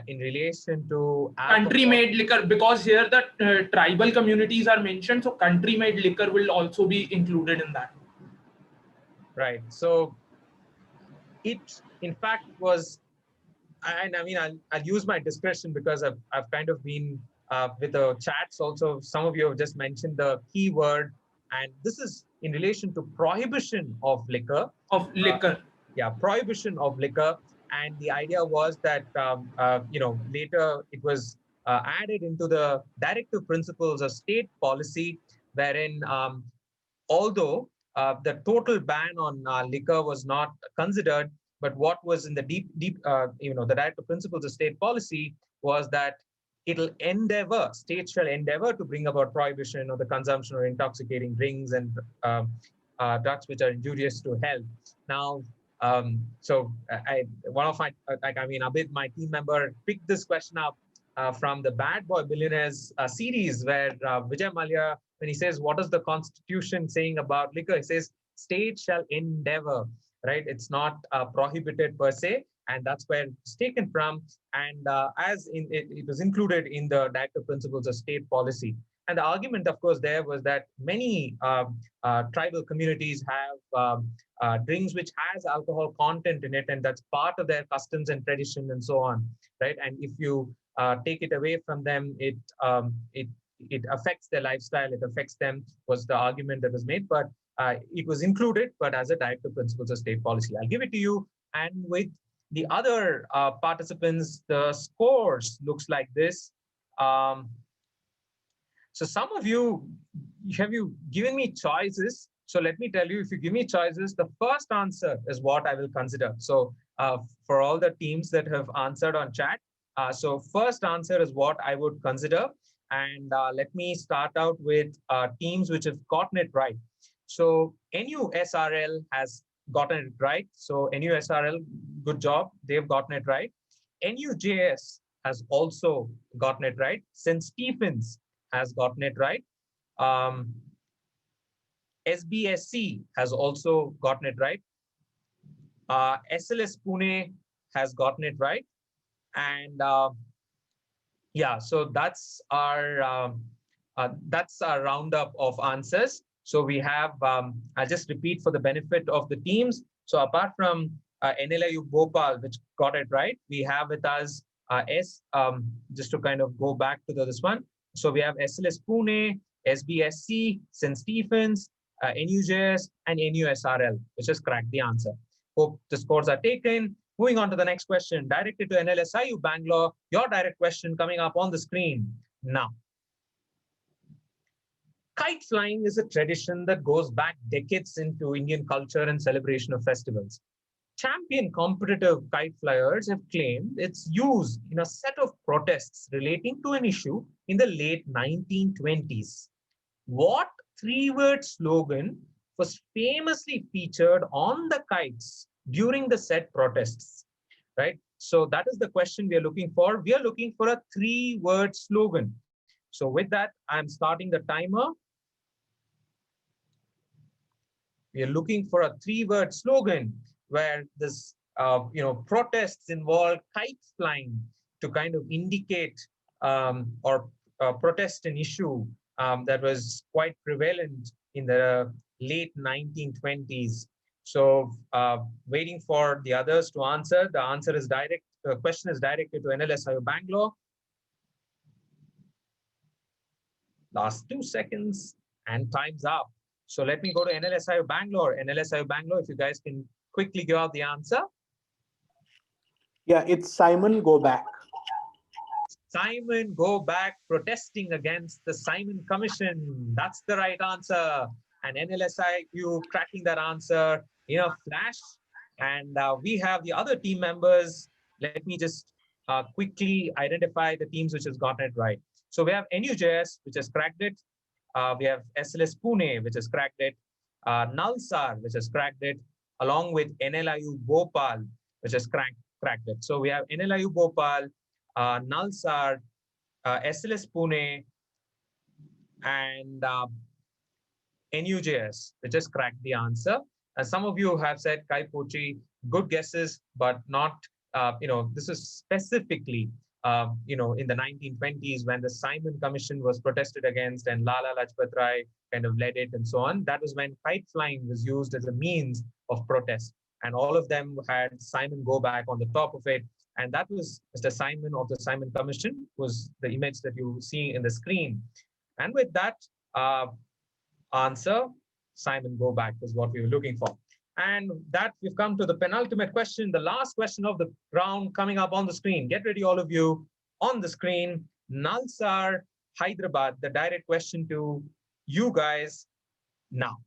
[SPEAKER 2] in relation to
[SPEAKER 18] Country-made liquor, because here the tribal communities are mentioned, so country-made liquor will also be included in that.
[SPEAKER 2] Right. So it, in fact, was, and I mean, I'll use my discretion because I've kind of been with the chats also. Some of you have just mentioned the keyword, and this is in relation to prohibition of liquor. Yeah, prohibition of liquor. And the idea was that, later it was added into the directive principles of state policy, wherein although the total ban on liquor was not considered, but what was in the the directive principles of state policy was that states shall endeavor to bring about prohibition of the consumption of intoxicating drinks and drugs which are injurious to health. Now, Abid, my team member, picked this question up from the Bad Boy Billionaires series, where Vijay Mallya, when he says, what is the Constitution saying about liquor? He says, state shall endeavor, right? It's not prohibited per se, and that's where it's taken from. And it was included in the directive principles of state policy. And the argument, of course, there was that many tribal communities have drinks which has alcohol content in it, and that's part of their customs and tradition and so on, right? And if you take it away from them, it affects their lifestyle, it affects them, was the argument that was made. But it was included, but as a directive principles of state policy. I'll give it to you. And with the other participants, the scores looks like this. So some of you, have you given me choices? So let me tell you, if you give me choices, the first answer is what I will consider. So for all the teams that have answered on chat, so first answer is what I would consider. And let me start out with teams which have gotten it right. So NUSRL has gotten it right. So NUSRL, good job. They've gotten it right. NUJS has also gotten it right. St. Stephen's has gotten it right. SBSC has also gotten it right. SLS Pune has gotten it right. And yeah, so that's our roundup of answers. So we have, I'll just repeat for the benefit of the teams. So apart from NLIU Bhopal, which got it right, we have with us just to kind of go back to this one. So we have SLS Pune, SBSC, St. Stephen's, NUJS, and NUSRL, which has cracked the answer. Hope the scores are taken. Moving on to the next question, directed to NLSIU Bangalore. Your direct question coming up on the screen now. Kite flying is a tradition that goes back decades into Indian culture and celebration of festivals. Champion competitive kite flyers have claimed its use in a set of protests relating to an issue in the late 1920s. What three-word slogan was famously featured on the kites during the said protests? Right? So that is the question we are looking for. We are looking for a three-word slogan. So with that, I'm starting the timer. We are looking for a three-word slogan where this, protests involve kite flying to kind of indicate or protest an issue that was quite prevalent in the late 1920s. So waiting for the others to answer. The answer is direct. The question is directed to NLSIU Bangalore. Last 2 seconds and time's up. So let me go to NLSIU Bangalore. NLSIU Bangalore, if you guys can quickly give out the answer.
[SPEAKER 21] Yeah, it's Simon Go Back.
[SPEAKER 2] Simon Go Back, protesting against the Simon Commission. That's the right answer. And NLSIU cracking that answer in a flash. And we have the other team members. Let me just quickly identify the teams which has gotten it right. So we have NUJS, which has cracked it. We have SLS Pune, which has cracked it. Nalsar, which has cracked it, along with NLIU Bhopal, which has cracked cracked it. So we have NLIU Bhopal, Nalsar, SLS Pune, and NUJS, which just cracked the answer. Some of you have said Kai Pochi, good guesses, but not, this is specifically, in the 1920s when the Simon Commission was protested against and Lala Lajpat Rai kind of led it and so on. That was when kite flying was used as a means of protest. And all of them had Simon go back on the top of it. And that was Mr. Simon of the Simon Commission, was the image that you see in the screen. And with that answer, Simon go back is what we were looking for. And that we've come to the penultimate question, the last question of the round coming up on the screen. Get ready, all of you, on the screen. Nalsar, Hyderabad, the direct question to you guys now.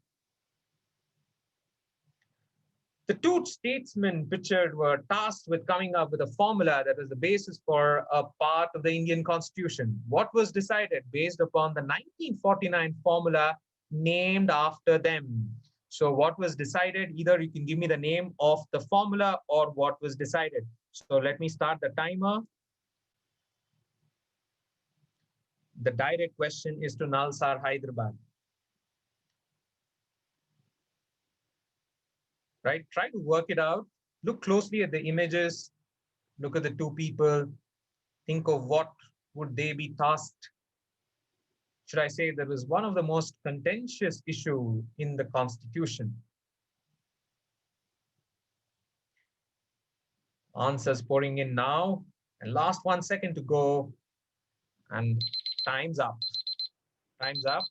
[SPEAKER 2] The two statesmen pictured were tasked with coming up with a formula that was the basis for a part of the Indian Constitution. What was decided based upon the 1949 formula named after them? So what was decided? Either you can give me the name of the formula or what was decided. So let me start the timer. The direct question is to Nalsar, Hyderabad. Right? Try to work it out. Look closely at the images. Look at the two people. Think of what would they be tasked. Should I say that was one of the most contentious issue in the Constitution? Answers pouring in now. And last 1 second to go. And time's up. Time's up.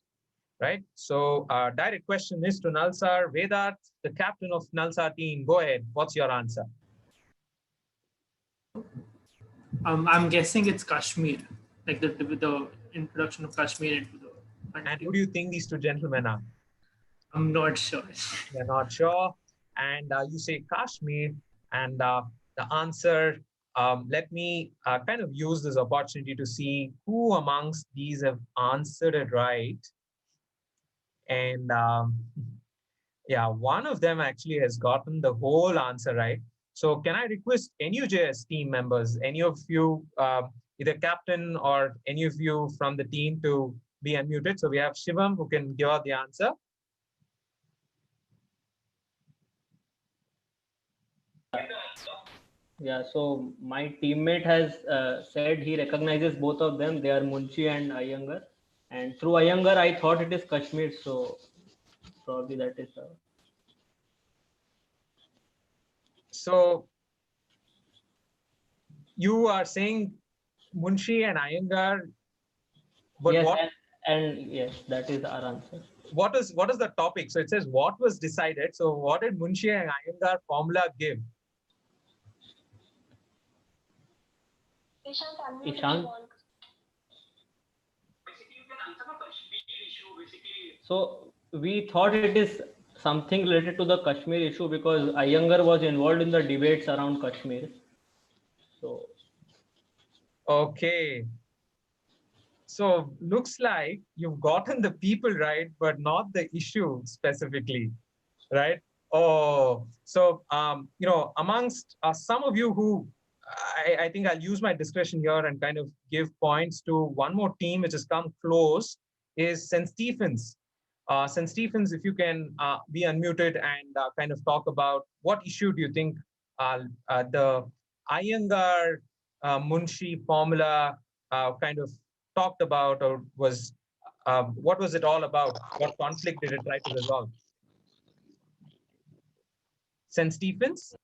[SPEAKER 2] Right? So our direct question is to Nalsar. Vedat, the captain of Nalsar team, go ahead. What's your answer?
[SPEAKER 18] I'm guessing it's Kashmir, like the introduction of Kashmir into the country.
[SPEAKER 2] And who do you think these two gentlemen are?
[SPEAKER 18] I'm not sure.
[SPEAKER 2] They're not sure. And you say Kashmir, and the answer, let me kind of use this opportunity to see who amongst these have answered it right. And yeah, one of them actually has gotten the whole answer right. So can I request NUJS team members, any of you, either captain or any of you from the team to be unmuted? So we have Shivam who can give out the answer.
[SPEAKER 6] Yeah, so my teammate has said he recognizes both of them. They are Munshi and Iyengar. And through Iyengar, I thought it is Kashmir. So probably that is.
[SPEAKER 2] So you are saying Munshi and Iyengar, but
[SPEAKER 6] yes,
[SPEAKER 2] what?
[SPEAKER 6] And yes, that is our answer.
[SPEAKER 2] What is the topic? So it says what was decided. So what did Munshi and Iyengar formula give?
[SPEAKER 6] Ishan? So we thought it is something related to the Kashmir issue because Iyengar was involved in the debates around Kashmir. So
[SPEAKER 2] okay. So looks like you've gotten the people right, but not the issue specifically, right? Oh, so amongst some of you who I think I'll use my discretion here and kind of give points to one more team which has come close is St. Stephen's. St. Stephen's, if you can be unmuted and kind of talk about what issue do you think the Iyengar Munshi formula kind of talked about, or was what was it all about? What conflict did it try to resolve? St. Stephen's?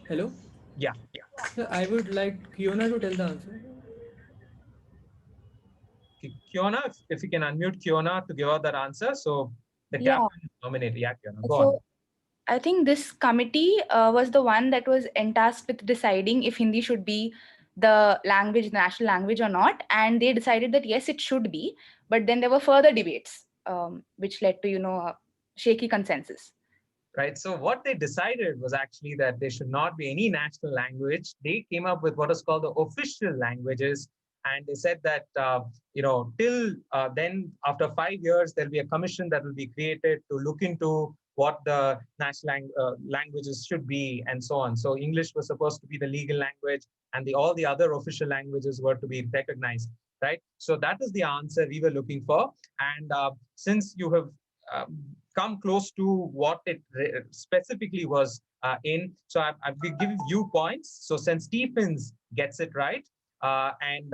[SPEAKER 13] Hello?
[SPEAKER 2] Yeah.
[SPEAKER 13] So I would like Kiona to tell the answer.
[SPEAKER 2] Kiona, if you can unmute Kiona to give out that answer. So the captain is nominated. Yeah, Kiona, go on.
[SPEAKER 14] I think this committee was the one that was tasked with deciding if Hindi should be the language, the national language or not. And they decided that yes, it should be. But then there were further debates, which led to, a shaky consensus.
[SPEAKER 2] Right. So what they decided was actually that there should not be any national language. They came up with what is called the official languages. And they said that, till then, after 5 years, there'll be a commission that will be created to look into what the national languages should be, and so on. So English was supposed to be the legal language, and all the other official languages were to be recognized, right? So that is the answer we were looking for. And since you have come close to what it specifically was in, so I will give you points. So St. Stephen's gets it right. And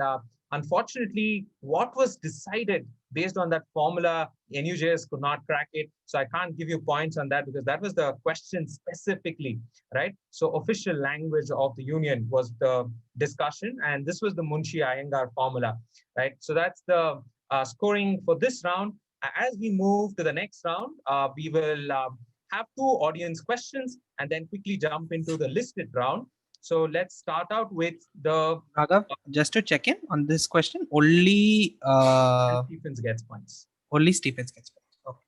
[SPEAKER 2] unfortunately, what was decided based on that formula, NUJS could not crack it. So I can't give you points on that because that was the question specifically, right? So official language of the union was the discussion, and this was the Munshi Iyengar formula, right? So that's the scoring for this round. As we move to the next round, we will have 2 audience questions and then quickly jump into the listed round. So let's start out with the...
[SPEAKER 3] Raghav, just to check in on this question, only
[SPEAKER 2] Stephens gets points.
[SPEAKER 3] Only Stephens gets points. Okay.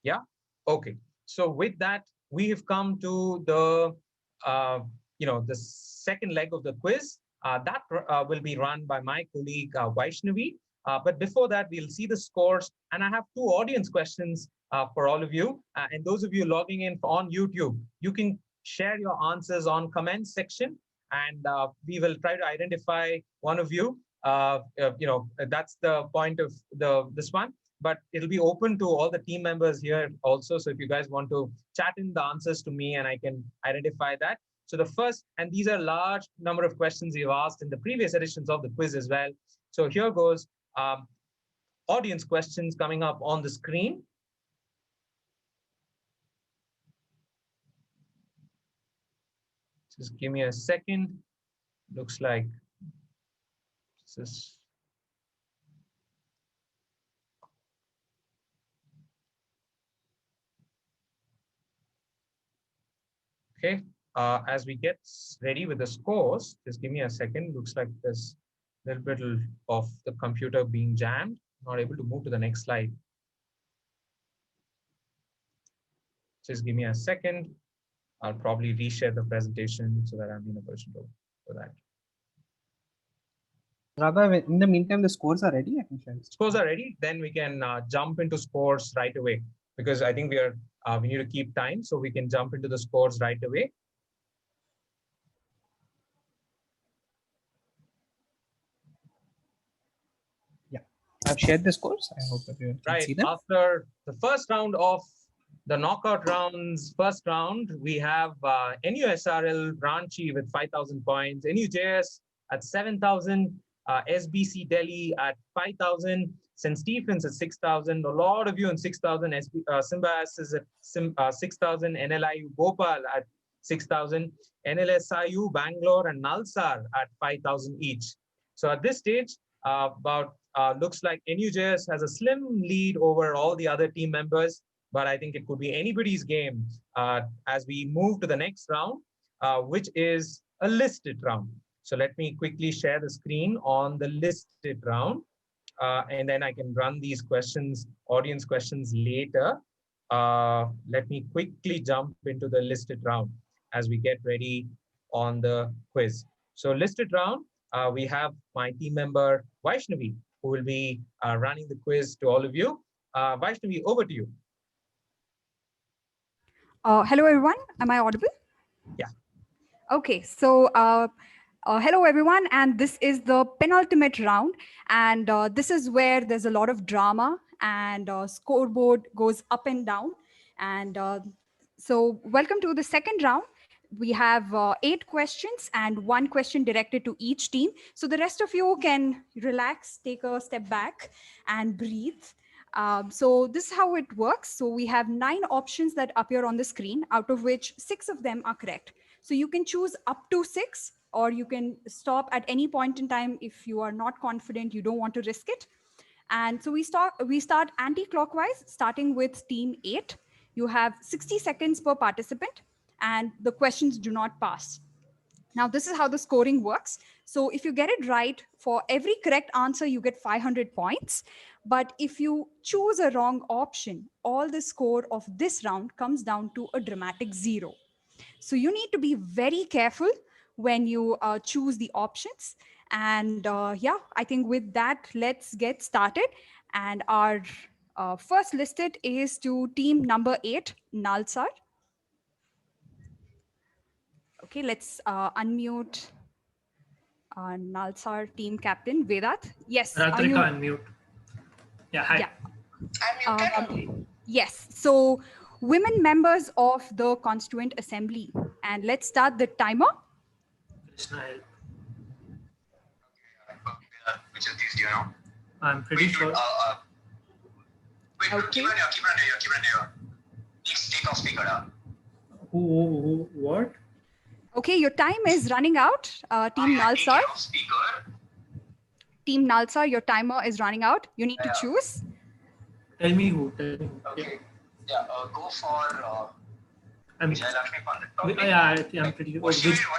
[SPEAKER 2] Yeah. Okay. So with that, we have come to the the second leg of the quiz. That will be run by my colleague Vaishnavi. But before that, we'll see the scores, and I have 2 audience questions for all of you. And those of you logging in on YouTube, you can share your answers on comment section, and we will try to identify one of you. That's the point of this one. But it'll be open to all the team members here also. So if you guys want to chat in the answers to me, and I can identify that. So the first, and these are large number of questions you've asked in the previous editions of the quiz as well. So here goes. Audience questions coming up on the screen. Just give me a second. Looks like this is... Okay, as we get ready with the scores, just give me a second. Looks like there's a little bit of the computer being jammed, not able to move to the next slide. Just give me a second. I'll probably reshare the presentation so that I'm in a position to do that.
[SPEAKER 3] Raghav, in the meantime, the scores are ready. I can share.
[SPEAKER 2] Scores are ready. Then we can jump into scores right away, because I think we need to keep time, so we can jump into the scores right away.
[SPEAKER 3] Yeah, I've shared the scores. I hope everyone can see them.
[SPEAKER 2] After the first round of the knockout rounds, first round, we have NUSRL Ranchi with 5,000 points, NUJS at 7,000, SBC Delhi at 5,000, St. Stephen's at 6,000, a lot of you in 6,000, Symbas is at 6,000, NLIU Bhopal at 6,000, NLSIU Bangalore and Nalsar at 5,000 each. So at this stage, looks like NUJS has a slim lead over all the other team members, but I think it could be anybody's game as we move to the next round, which is a listed round. So let me quickly share the screen on the listed round, and then I can run these questions, audience questions later. Let me quickly jump into the listed round as we get ready on the quiz. So listed round, we have my team member Vaishnavi, who will be running the quiz to all of you. Vaishnavi, over to you.
[SPEAKER 4] Hello, everyone. Am I audible?
[SPEAKER 2] Yeah.
[SPEAKER 4] Okay, so hello, everyone. And this is the penultimate round. And this is where there's a lot of drama and scoreboard goes up and down. And so welcome to the second round. We have 8 questions and 1 question directed to each team. So the rest of you can relax, take a step back and breathe. So this is how it works. So we have 9 options that appear on the screen, out of which 6 of them are correct. So you can choose up to 6, or you can stop at any point in time if you are not confident, you don't want to risk it. And so we start anti-clockwise, starting with team 8. You have 60 seconds per participant, and the questions do not pass. Now, this is how the scoring works. So if you get it right, for every correct answer, you get 500 points. But if you choose a wrong option, all the score of this round comes down to a dramatic 0. So you need to be very careful when you choose the options. And yeah, I think with that, let's get started. And our First listed is to team number 8, Nalsar. Okay, let's unmute Nalsar team captain, Vedat. Yes, are you?
[SPEAKER 18] Ratrika, unmute. Yeah, hi.
[SPEAKER 4] Yeah. Yes, so women members of the Constituent Assembly. And let's start the timer.
[SPEAKER 18] Krishna, help.
[SPEAKER 5] Which of these do you know?
[SPEAKER 18] I'm pretty sure.
[SPEAKER 5] Wait,
[SPEAKER 4] okay.
[SPEAKER 5] keep on here. Take off speaker.
[SPEAKER 18] Who, what?
[SPEAKER 4] Okay, your time is running out. Team Nalsar. Team Nalsar, your timer is running out. You need to choose.
[SPEAKER 18] Tell me who.
[SPEAKER 5] Okay. Yeah, go for Vijay Lakshmi Pandit.
[SPEAKER 18] I'm pretty sure.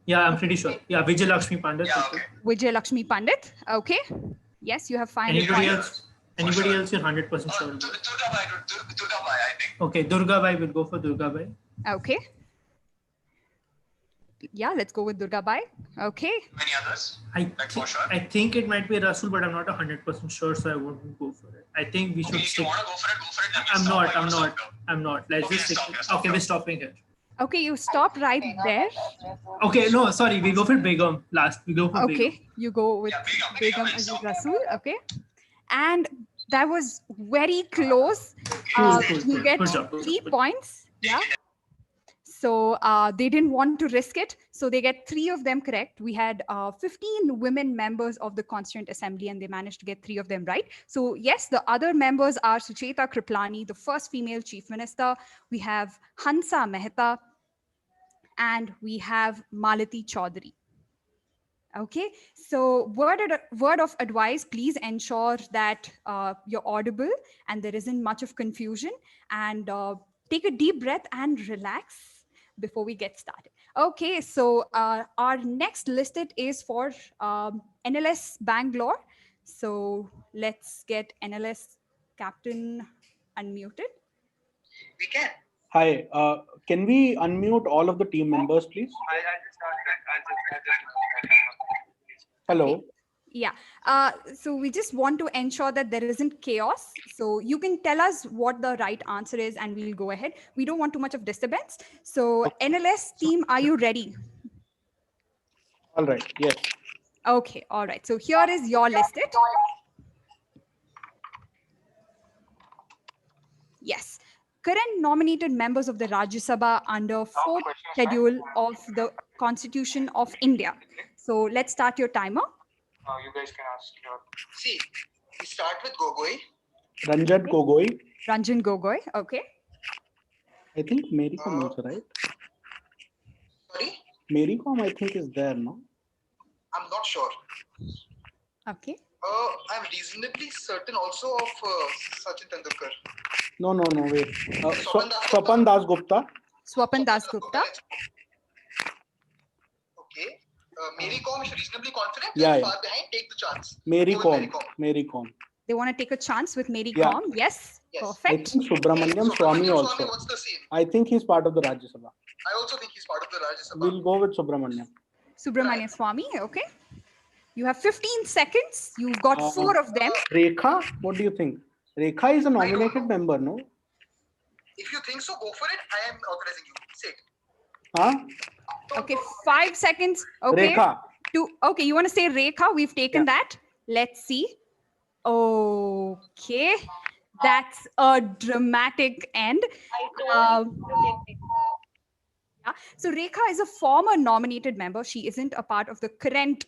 [SPEAKER 18] Yeah, I'm pretty sure. Yeah, Vijay Lakshmi Pandit.
[SPEAKER 5] Yeah, okay.
[SPEAKER 4] Vijay Lakshmi Pandit. Okay. Yes, you have 500
[SPEAKER 18] Anybody
[SPEAKER 4] points.
[SPEAKER 18] else? Anybody else? You're 100% sure.
[SPEAKER 5] Durga Bai, I think.
[SPEAKER 18] Okay, Durga Bai. We'll go for Durga Bai.
[SPEAKER 4] Okay. Yeah, let's go with Durga Bai. Okay.
[SPEAKER 5] Many others?
[SPEAKER 18] I think it might be Rasul, but I'm not 100% sure, so I won't go for it. I think we should
[SPEAKER 5] If
[SPEAKER 18] stick.
[SPEAKER 5] you want to go for it,
[SPEAKER 18] I'm not. Let's just stick. Okay, we're stopping here.
[SPEAKER 4] Okay, you stop right there.
[SPEAKER 18] Okay, no, sorry. We go for Begum last. We go for Begum.
[SPEAKER 4] Okay, you go with Begum Aziz Rasul. Okay. And that was very close. You get 3 points. Yeah. So they didn't want to risk it. So they get 3 of them correct. We had 15 women members of the Constituent Assembly, and they managed to get 3 of them right. So yes, the other members are Sucheta Kriplani, the first female chief minister. We have Hansa Mehta, and we have Malati Chaudhary. Okay, so word of advice, please ensure that you're audible and there isn't much of confusion, and take a deep breath and relax before we get started. Okay, so our next listed is for NLS Bangalore. So let's get NLS captain unmuted.
[SPEAKER 5] We can.
[SPEAKER 21] Hi, can we unmute all of the team members, please? Hello.
[SPEAKER 4] Yeah, so we just want to ensure that there isn't chaos. So you can tell us what the right answer is and we'll go ahead. We don't want too much of disturbance. So NLS team, are you ready?
[SPEAKER 21] All right, yes.
[SPEAKER 4] Okay, all right. So here is your listed. Yes. Current nominated members of the Rajya Sabha under 4th schedule of the Constitution of India. So let's start your timer.
[SPEAKER 5] You guys can ask your. See, we start with Gogoi.
[SPEAKER 21] Ranjan Gogoi.
[SPEAKER 4] Ranjan Gogoi, okay.
[SPEAKER 21] I think Mary Kom also, right?
[SPEAKER 5] Sorry?
[SPEAKER 21] Mary Kom, I think, is there, no?
[SPEAKER 5] I'm not sure.
[SPEAKER 4] Okay.
[SPEAKER 5] I'm reasonably certain also of Sachin Tendulkar.
[SPEAKER 21] No, wait. Swapan Das Gupta.
[SPEAKER 4] Swapan Das Gupta.
[SPEAKER 5] Okay. Mary Kom is reasonably confident.
[SPEAKER 21] Yeah,
[SPEAKER 5] Far behind, take the chance.
[SPEAKER 21] Mary Kom.
[SPEAKER 4] They want to take a chance with Mary
[SPEAKER 21] Yeah.
[SPEAKER 4] Kom. Yes.
[SPEAKER 5] Yes.
[SPEAKER 21] I
[SPEAKER 4] Perfect.
[SPEAKER 21] think Subramaniam Swami also.
[SPEAKER 5] What's the same?
[SPEAKER 21] I think he's part of the Rajya Sabha.
[SPEAKER 5] I also think he's part of the Rajya Sabha.
[SPEAKER 21] We'll go with Subramaniam.
[SPEAKER 4] Subramania Swami, okay. You have 15 seconds. You've got 4 of them.
[SPEAKER 21] Rekha, what do you think? Rekha is a nominated member, no?
[SPEAKER 5] If you think so, go for it. I am authorizing you. Say it.
[SPEAKER 21] Huh?
[SPEAKER 4] Okay, 5 seconds. Okay.
[SPEAKER 21] Rekha.
[SPEAKER 4] Okay, you want to say Rekha? We've taken that. Let's see. Okay. That's a dramatic end. Yeah. So Rekha is a former nominated member. She isn't a part of the current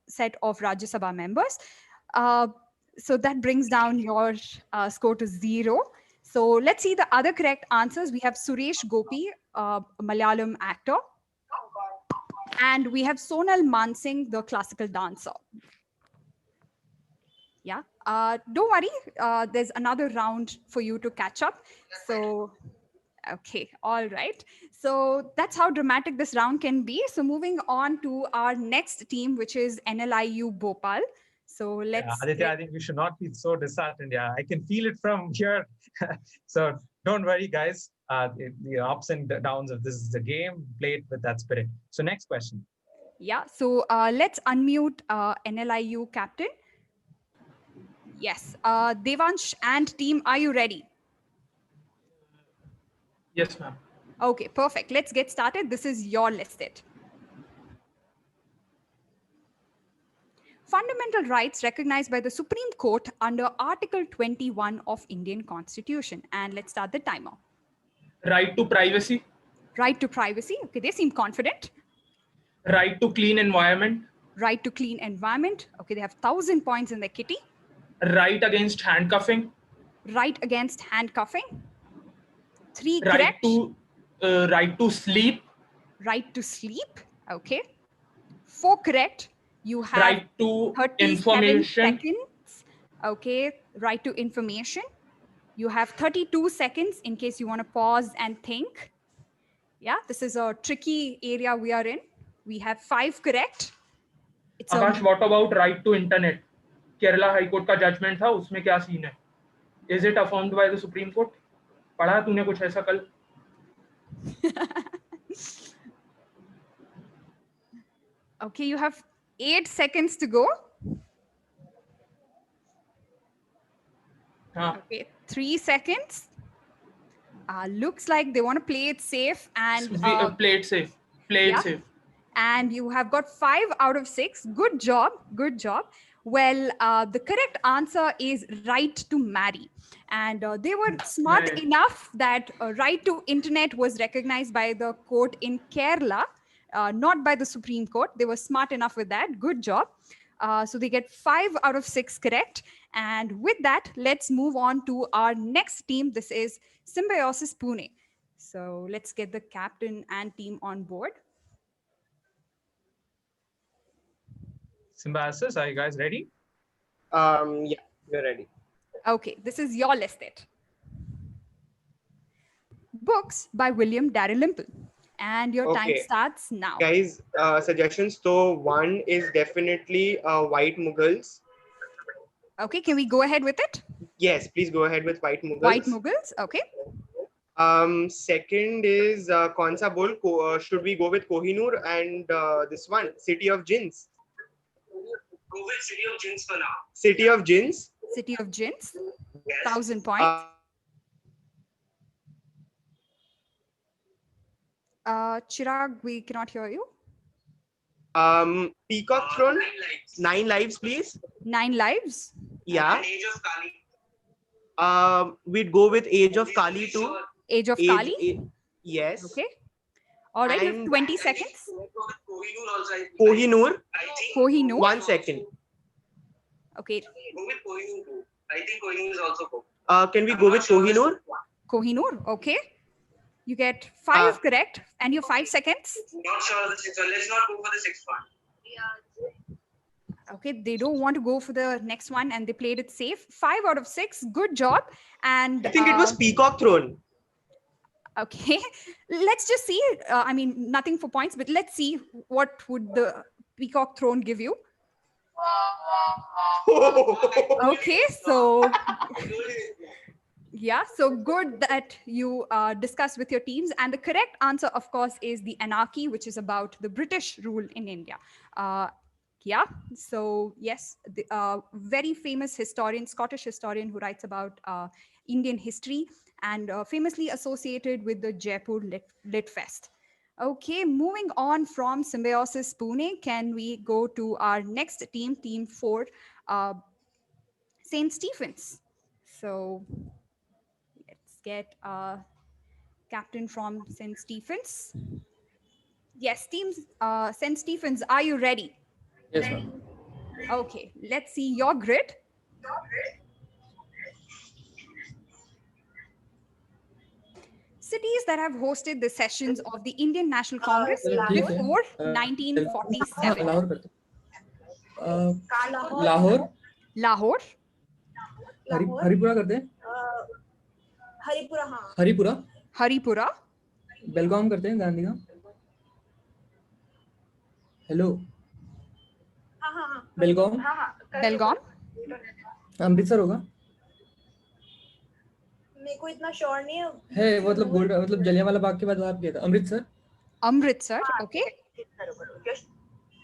[SPEAKER 4] set of Rajya Sabha members. So that brings down your score to 0. So let's see the other correct answers. We have Suresh Gopi, a Malayalam actor. And we have Sonal Mansingh, the classical dancer. Yeah, don't worry. There's another round for you to catch up. So, okay, all right. So that's how dramatic this round can be. So moving on to our next team, which is NLIU Bhopal. So let's.
[SPEAKER 2] Aditya, I think we should not be so disheartened. Yeah, I can feel it from here. So don't worry, guys. The ups and downs of this is the game. Play it with that spirit. So next question.
[SPEAKER 4] Yeah. So let's unmute NLIU captain. Yes. Devansh and team, are you ready?
[SPEAKER 18] Yes, ma'am.
[SPEAKER 4] Okay, perfect. Let's get started. This is your listed. Fundamental rights recognized by the Supreme Court under Article 21 of Indian Constitution. And let's start the timer.
[SPEAKER 18] Right to privacy.
[SPEAKER 4] Right to privacy. Okay, they seem confident.
[SPEAKER 18] Right to clean environment.
[SPEAKER 4] Right to clean environment. Okay, they have 1,000 points in their kitty.
[SPEAKER 18] Right against handcuffing.
[SPEAKER 4] Right against handcuffing. 3
[SPEAKER 18] Right
[SPEAKER 4] correct.
[SPEAKER 18] Right to sleep.
[SPEAKER 4] Right to sleep. Okay. 4 correct. You have
[SPEAKER 18] right to
[SPEAKER 4] 37
[SPEAKER 18] information.
[SPEAKER 4] seconds. Okay. Right to information. You have 32 seconds in case you want to pause and think. Yeah, this is a tricky area we are in. We have 5 correct. It's
[SPEAKER 18] Akash, what about right to internet? Kerala High Court का judgment था, उसमें क्या scene है? Is it affirmed by the Supreme Court? पढ़ा तूने कुछ ऐसा कल?
[SPEAKER 4] Okay, you have 8 seconds to go. Okay, 3 seconds. Looks like they want to play it safe and
[SPEAKER 18] play it safe. Play it safe.
[SPEAKER 4] And you have got 5 out of 6. Good job. Good job. Well, the correct answer is right to marry. And they were smart enough that right to internet was recognized by the court in Kerala, not by the Supreme Court. They were smart enough with that. Good job. So they get 5 out of 6 correct. And with that, let's move on to our next team. This is Symbiosis Pune. So let's get the captain and team on board.
[SPEAKER 2] Symbiosis, are you guys ready?
[SPEAKER 15] Yeah, we're ready.
[SPEAKER 4] Okay, this is your listed. Books by William Dalrymple. And your time starts now.
[SPEAKER 15] Guys, suggestions. So one is definitely White Mughals.
[SPEAKER 4] Okay, can we go ahead with it?
[SPEAKER 15] Yes, please go ahead with White Mughals.
[SPEAKER 4] White Mughals, okay.
[SPEAKER 15] Second is Kaunsa Bol? Should we go with Kohinoor and this one, City of Jinns?
[SPEAKER 5] Go with City of Jinns for now.
[SPEAKER 15] City of Jinns?
[SPEAKER 4] City of Jinns, 1,000 points. Chirag, we cannot hear you.
[SPEAKER 15] Peacock Throne, 9 lives, please.
[SPEAKER 4] 9 lives?
[SPEAKER 15] Yeah.
[SPEAKER 5] And Age of Kali.
[SPEAKER 15] We'd go with Age of Kali too.
[SPEAKER 4] Age of Kali?
[SPEAKER 15] Yes.
[SPEAKER 4] Okay. All right, you have 20 seconds.
[SPEAKER 5] Kohinoor also.
[SPEAKER 15] Kohinoor.
[SPEAKER 4] Kohinoor.
[SPEAKER 15] 1 second.
[SPEAKER 4] Okay.
[SPEAKER 5] Go with Kohinoor too. I think Kohinoor is also good.
[SPEAKER 15] Can we go with Kohinoor?
[SPEAKER 4] Kohinoor, okay. You get 5 correct, and you have 5 seconds.
[SPEAKER 5] Not sure of the 6th one. Let's not go for the 6th one. Yeah.
[SPEAKER 4] Okay, they don't want to go for the next one, and they played it safe. 5 out of 6, good job. And
[SPEAKER 15] I think it was Peacock Throne.
[SPEAKER 4] Okay, let's just see. I mean, nothing for points, but let's see what would the Peacock Throne give you. Okay, so yeah, so good that you discussed with your teams. And the correct answer, of course, is the Anarchy, which is about the British rule in India. Yeah, so yes, the very famous historian, Scottish historian who writes about Indian history and famously associated with the Jaipur Lit Fest. Okay, moving on from Symbiosis Pune, can we go to our next team, Team 4, St. Stephen's. So let's get a captain from St. Stephen's. Yes, Team St. Stephen's, are you ready?
[SPEAKER 13] Yes, ma'am.
[SPEAKER 4] Okay, let's see your grid. Cities that have hosted the sessions of the Indian National Congress before 1947.
[SPEAKER 13] Lahore.
[SPEAKER 4] Lahore.
[SPEAKER 13] Haripura करते हैं.
[SPEAKER 7] हरिपुरा हाँ.
[SPEAKER 13] हरिपुरा.
[SPEAKER 4] हरिपुरा.
[SPEAKER 13] बेलगाम करते हैं Gandhidham. Hello.
[SPEAKER 7] हाँ हाँ हाँ.
[SPEAKER 13] बेलगाम.
[SPEAKER 7] हाँ हाँ.
[SPEAKER 4] बेलगाम.
[SPEAKER 13] अमृतसर होगा.
[SPEAKER 7] मेरे को इतना श्योर नहीं
[SPEAKER 13] है. मतलब जलियांवाला बाग के बाद वहाँ किया था. Amritsar.
[SPEAKER 4] Amritsar, okay.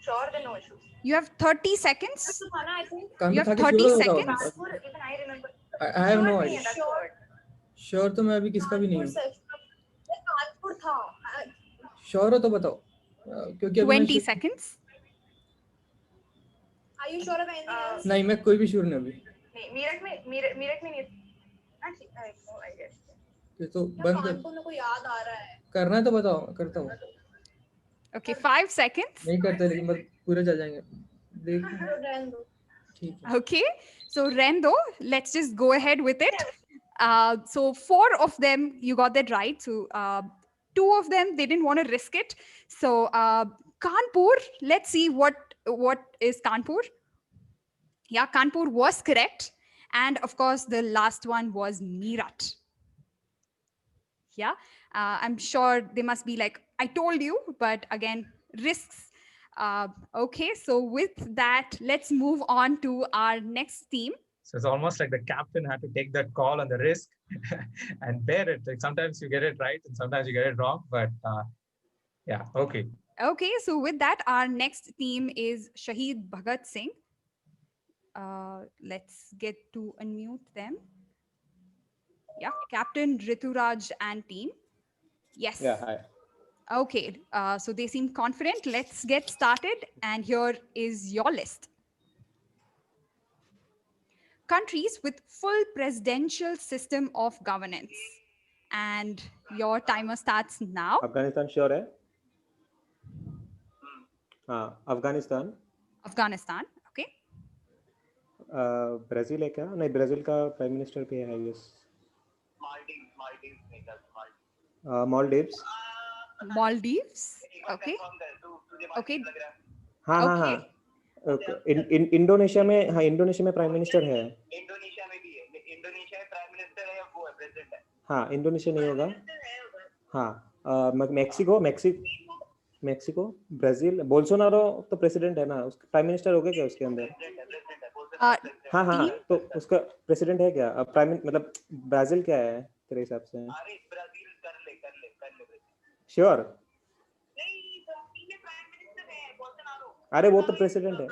[SPEAKER 7] Sure, then no issues.
[SPEAKER 4] You have 30 seconds.
[SPEAKER 7] I think.
[SPEAKER 4] You have
[SPEAKER 13] Kanta
[SPEAKER 4] 30
[SPEAKER 13] sure
[SPEAKER 4] seconds.
[SPEAKER 7] Kanpur, even I remember.
[SPEAKER 13] I have no
[SPEAKER 7] Sure
[SPEAKER 13] idea.
[SPEAKER 7] नहीं है, that's what.
[SPEAKER 13] श्योर तो मैं अभी किसका भी नहीं हूँ.
[SPEAKER 7] कानपुर था.
[SPEAKER 13] श्योर हो तो बताओ. क्योंकि अभी
[SPEAKER 4] 20 seconds.
[SPEAKER 7] Are you sure of anything else?
[SPEAKER 13] नहीं मैं कोई भी श्योर नहीं अभी.
[SPEAKER 7] नहीं, मीरठ में नहीं. Actually, I have no idea.
[SPEAKER 13] तो बंद कर.
[SPEAKER 7] कानपुर में कोई याद आ रहा है.
[SPEAKER 13] करना है तो बताओ, करता हूँ.
[SPEAKER 4] Okay, 5 seconds.
[SPEAKER 13] नहीं करते लेकिन बस पूरे चल जाएंगे. देख. ठीक है.
[SPEAKER 4] Okay, so Rendo, let's just go ahead with it. So 4 of them you got that right. So 2 of them they didn't want to risk it. So Kanpur, let's see what is Kanpur. Yeah, Kanpur was correct, and of course the last one was Meerut. Yeah, I'm sure they must be like, I told you, but again, risks. Okay, so with that, let's move on to our next theme.
[SPEAKER 2] So it's almost like the captain had to take that call on the risk and bear it. Like sometimes you get it right and sometimes you get it wrong, but yeah, okay.
[SPEAKER 4] Okay, so with that, our next theme is Shaheen Bhagat Singh. Let's get to unmute them. Yeah, Captain Rituraj and team. Yes.
[SPEAKER 9] Yeah, hi.
[SPEAKER 4] Okay, so they seem confident. Let's get started. And here is your list. Countries with full presidential system of governance. And your timer starts now.
[SPEAKER 9] Afghanistan sure है? हाँ, Afghanistan.
[SPEAKER 4] Afghanistan, okay.
[SPEAKER 9] Brazil है क्या? नहीं, Brazil का prime minister पे है, I guess. Maldives.
[SPEAKER 4] Maldives, okay. Okay.
[SPEAKER 9] हाँ हाँ हाँ. Okay. इंडोनेशिया में प्राइम मिनिस्टर है. इंडोनेशिया में प्राइम मिनिस्टर है, वो है प्रेसिडेंट है. हाँ, इंडोनेशिया नहीं होगा. हाँ, मैक्सिको, ब्राजील. बोल्सोनारो तो प्रेसिडेंट है ना, उसका प्राइम मिनिस्टर होगा क्या उसके अंदर? हाँ हाँ, तो उसका प्रेसिडेंट है क्या? प्राइम मतलब ब्राजील क्या है तेरे हिसाब से? श्योर? अरे वो तो प्रेसिडेंट है.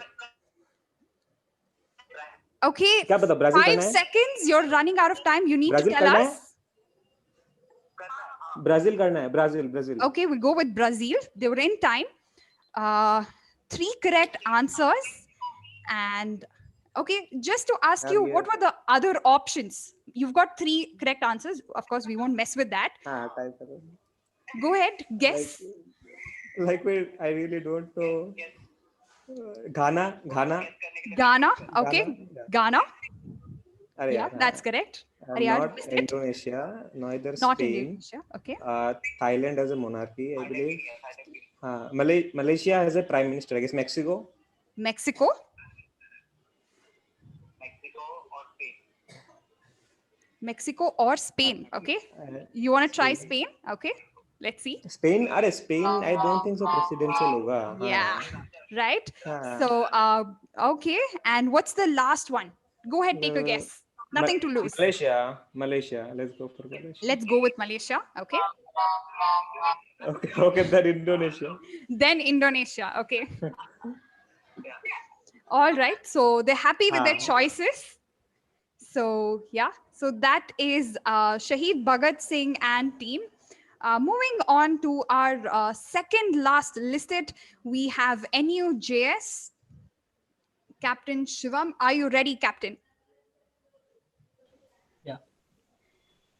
[SPEAKER 4] Okay.
[SPEAKER 9] क्या पता Brazil
[SPEAKER 4] 5 seconds. You're running out of time. You need to tell us.
[SPEAKER 9] Brazil करना है. Brazil.
[SPEAKER 4] Okay, we'll go with Brazil. They were in time. 3 correct answers. And okay, just to ask you, what were the other options? You've got 3 correct answers. Of course, we won't mess with that. Go ahead, guess.
[SPEAKER 9] Like wait, I really don't know. Ghana.
[SPEAKER 4] Okay. Ghana. Yeah, that's correct.
[SPEAKER 9] Not Indonesia, neither
[SPEAKER 4] Not
[SPEAKER 9] Spain.
[SPEAKER 4] Indonesia. Okay.
[SPEAKER 9] Thailand has a monarchy, I believe. Malaysia has a prime minister. I guess Mexico.
[SPEAKER 4] Mexico or Spain. Okay. You want to try Spain? Okay. Let's see.
[SPEAKER 9] Spain. I don't think so. Presidential hoga.
[SPEAKER 4] Yeah. Right. So okay. And what's the last one? Go ahead, take a guess. Nothing to lose.
[SPEAKER 9] Malaysia. Let's go for Malaysia.
[SPEAKER 4] Let's go with Malaysia. Okay.
[SPEAKER 9] Okay. Then Indonesia. Okay.
[SPEAKER 4] All right. So they're happy with their choices. So yeah. So that is Shaheen Bhagat Singh and team. Moving on to our second last listed, we have NUJS. Captain Shivam, are you ready, Captain?
[SPEAKER 6] Yeah.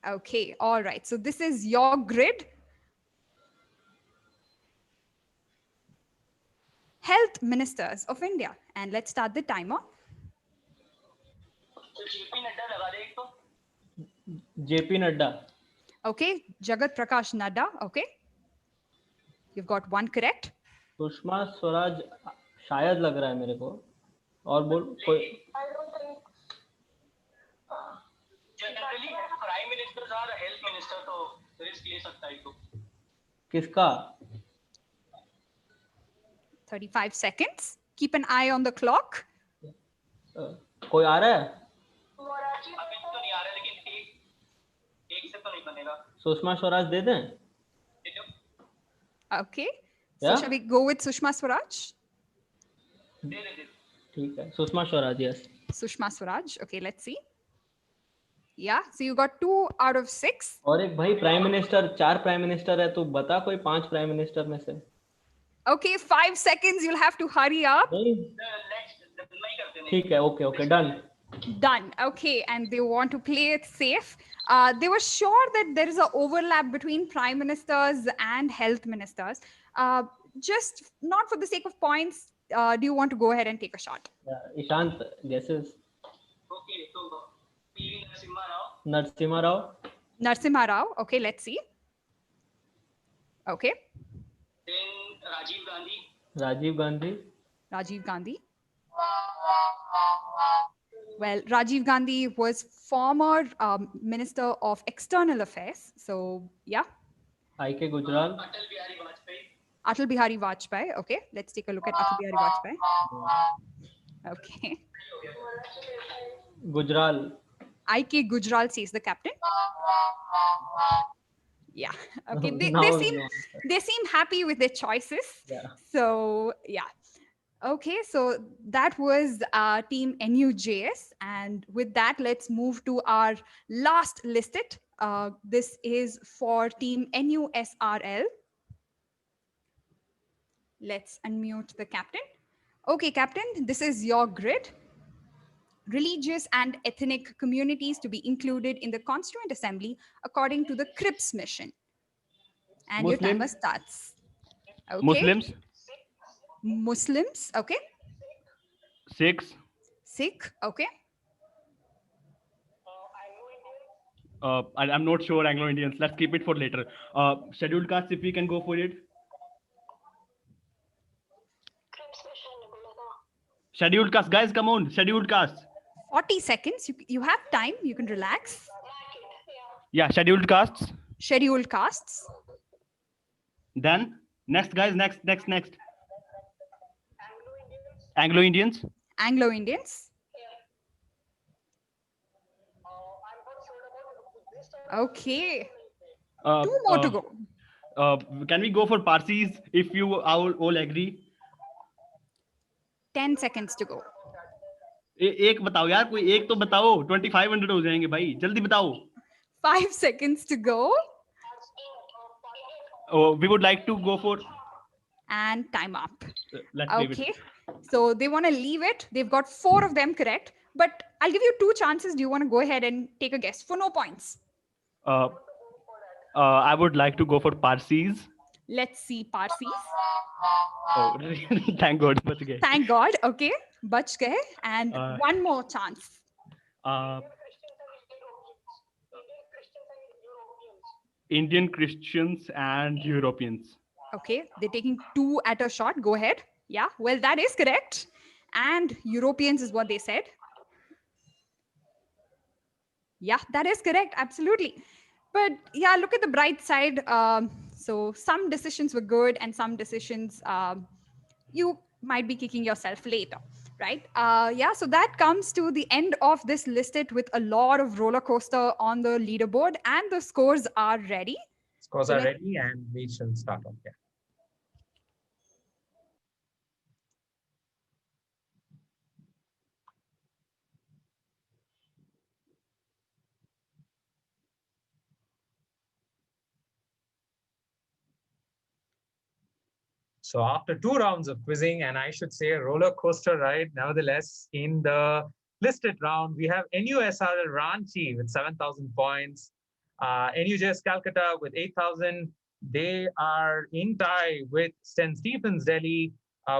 [SPEAKER 4] Okay, all right. So this is your grid. Health Ministers of India. And let's start the timer.
[SPEAKER 6] JP Nadda.
[SPEAKER 4] Okay, Jagat Prakash Nadda. Okay. You've got 1 correct.
[SPEAKER 6] Sushma Swaraj शायद लग रहा है मेरे को. और बोल कोई.
[SPEAKER 8] Generally prime ministers are health minister, तो रिस्क ले सकता है तो.
[SPEAKER 6] किसका?
[SPEAKER 4] 35 seconds. Keep an eye on the clock.
[SPEAKER 6] कोई आ रहा है?
[SPEAKER 8] अभी तो नहीं आ रहा, लेकिन एक से तो नहीं बनेगा.
[SPEAKER 6] सुषमा स्वराज दे दें?
[SPEAKER 4] Okay. So shall we go with Sushma Swaraj?
[SPEAKER 6] ठीक है, Sushma Swaraj, yes.
[SPEAKER 4] Sushma Swaraj. Okay, let's see. Yeah, so you got 2 out of 6.
[SPEAKER 6] और एक भाई प्राइम मिनिस्टर, 4 प्राइम मिनिस्टर है, तो बता कोई 5 प्राइम मिनिस्टर में से.
[SPEAKER 4] Okay, 5 seconds. You'll have to hurry up.
[SPEAKER 6] ठीक है, okay, done.
[SPEAKER 4] Done. Okay, and they want to play it safe. They were sure that there is an overlap between prime ministers and health ministers. Just not for the sake of points, do you want to go ahead and take a shot?
[SPEAKER 6] Yeah, Ishant, guesses.
[SPEAKER 8] Okay, so PV Narasimha Rao.
[SPEAKER 6] Narasimha Rao.
[SPEAKER 4] Narasimha Rao. Okay, let's see. Okay.
[SPEAKER 8] Then Rajiv Gandhi.
[SPEAKER 6] Rajiv Gandhi.
[SPEAKER 4] Rajiv Gandhi. Well, Rajiv Gandhi was former Minister of External Affairs. So, yeah.
[SPEAKER 6] I.K. Gujral.
[SPEAKER 8] Atal Bihari Vajpayee.
[SPEAKER 4] Atal Bihari Vajpayee. Okay, let's take a look at Atal Bihari Vajpayee. Okay.
[SPEAKER 6] Gujral.
[SPEAKER 4] I.K. Gujral says the captain. Yeah. Okay. They seem happy with their choices.
[SPEAKER 6] Yeah.
[SPEAKER 4] So, yeah. Okay, so that was team NUJS, and with that, let's move to our last listed. This is for team NUSRL. Let's unmute the captain. Okay, captain, this is your grid. Religious and ethnic communities to be included in the Constituent Assembly according to the Cripps mission. And your timer starts. Okay. Muslims, okay. Sikh, okay.
[SPEAKER 1] I'm not sure Anglo-Indians. Let's keep it for later. Scheduled castes, if we can go for it. Scheduled castes, guys, come on. Scheduled castes.
[SPEAKER 4] 40 seconds. You have time. You can relax.
[SPEAKER 1] Yeah, scheduled castes.
[SPEAKER 4] Scheduled castes.
[SPEAKER 1] Then next, guys. Next. Anglo-Indians.
[SPEAKER 4] Anglo-Indians. Okay. 2 more to go.
[SPEAKER 1] Can we go for Parsis if you all agree?
[SPEAKER 4] 10 seconds to go.
[SPEAKER 1] एक बताओ यार, कोई एक तो बताओ. 2500 हो जाएंगे भाई, जल्दी बताओ.
[SPEAKER 4] 5 seconds to go.
[SPEAKER 1] We would like to go for.
[SPEAKER 4] And time up.
[SPEAKER 1] Let's leave
[SPEAKER 4] Okay.
[SPEAKER 1] it.
[SPEAKER 4] So they want to leave it. They've got 4 of them correct, but I'll give you 2 chances. Do you want to go ahead and take a guess for no points?
[SPEAKER 1] I would like to go for Parsis.
[SPEAKER 4] Let's see Parsis.
[SPEAKER 1] Oh, thank God, bach gaye.
[SPEAKER 4] Thank God. Okay, bach gaye. And one more chance.
[SPEAKER 1] Indian Christians and Europeans.
[SPEAKER 4] Okay, they're taking 2 at a shot. Go ahead. Yeah, well, that is correct. And Europeans is what they said. Yeah, that is correct. Absolutely. But yeah, look at the bright side. So some decisions were good and some decisions you might be kicking yourself later, right? Yeah, so that comes to the end of this listed with a lot of roller coaster on the leaderboard, and the scores are ready.
[SPEAKER 2] Scores are ready, and we shall start off here. So after 2 rounds of quizzing, and I should say a roller coaster ride, nevertheless, in the listed round, we have NUSRL Ranchi with 7,000 points, NUJS Calcutta with 8,000. They are in tie with St. Stephen's Delhi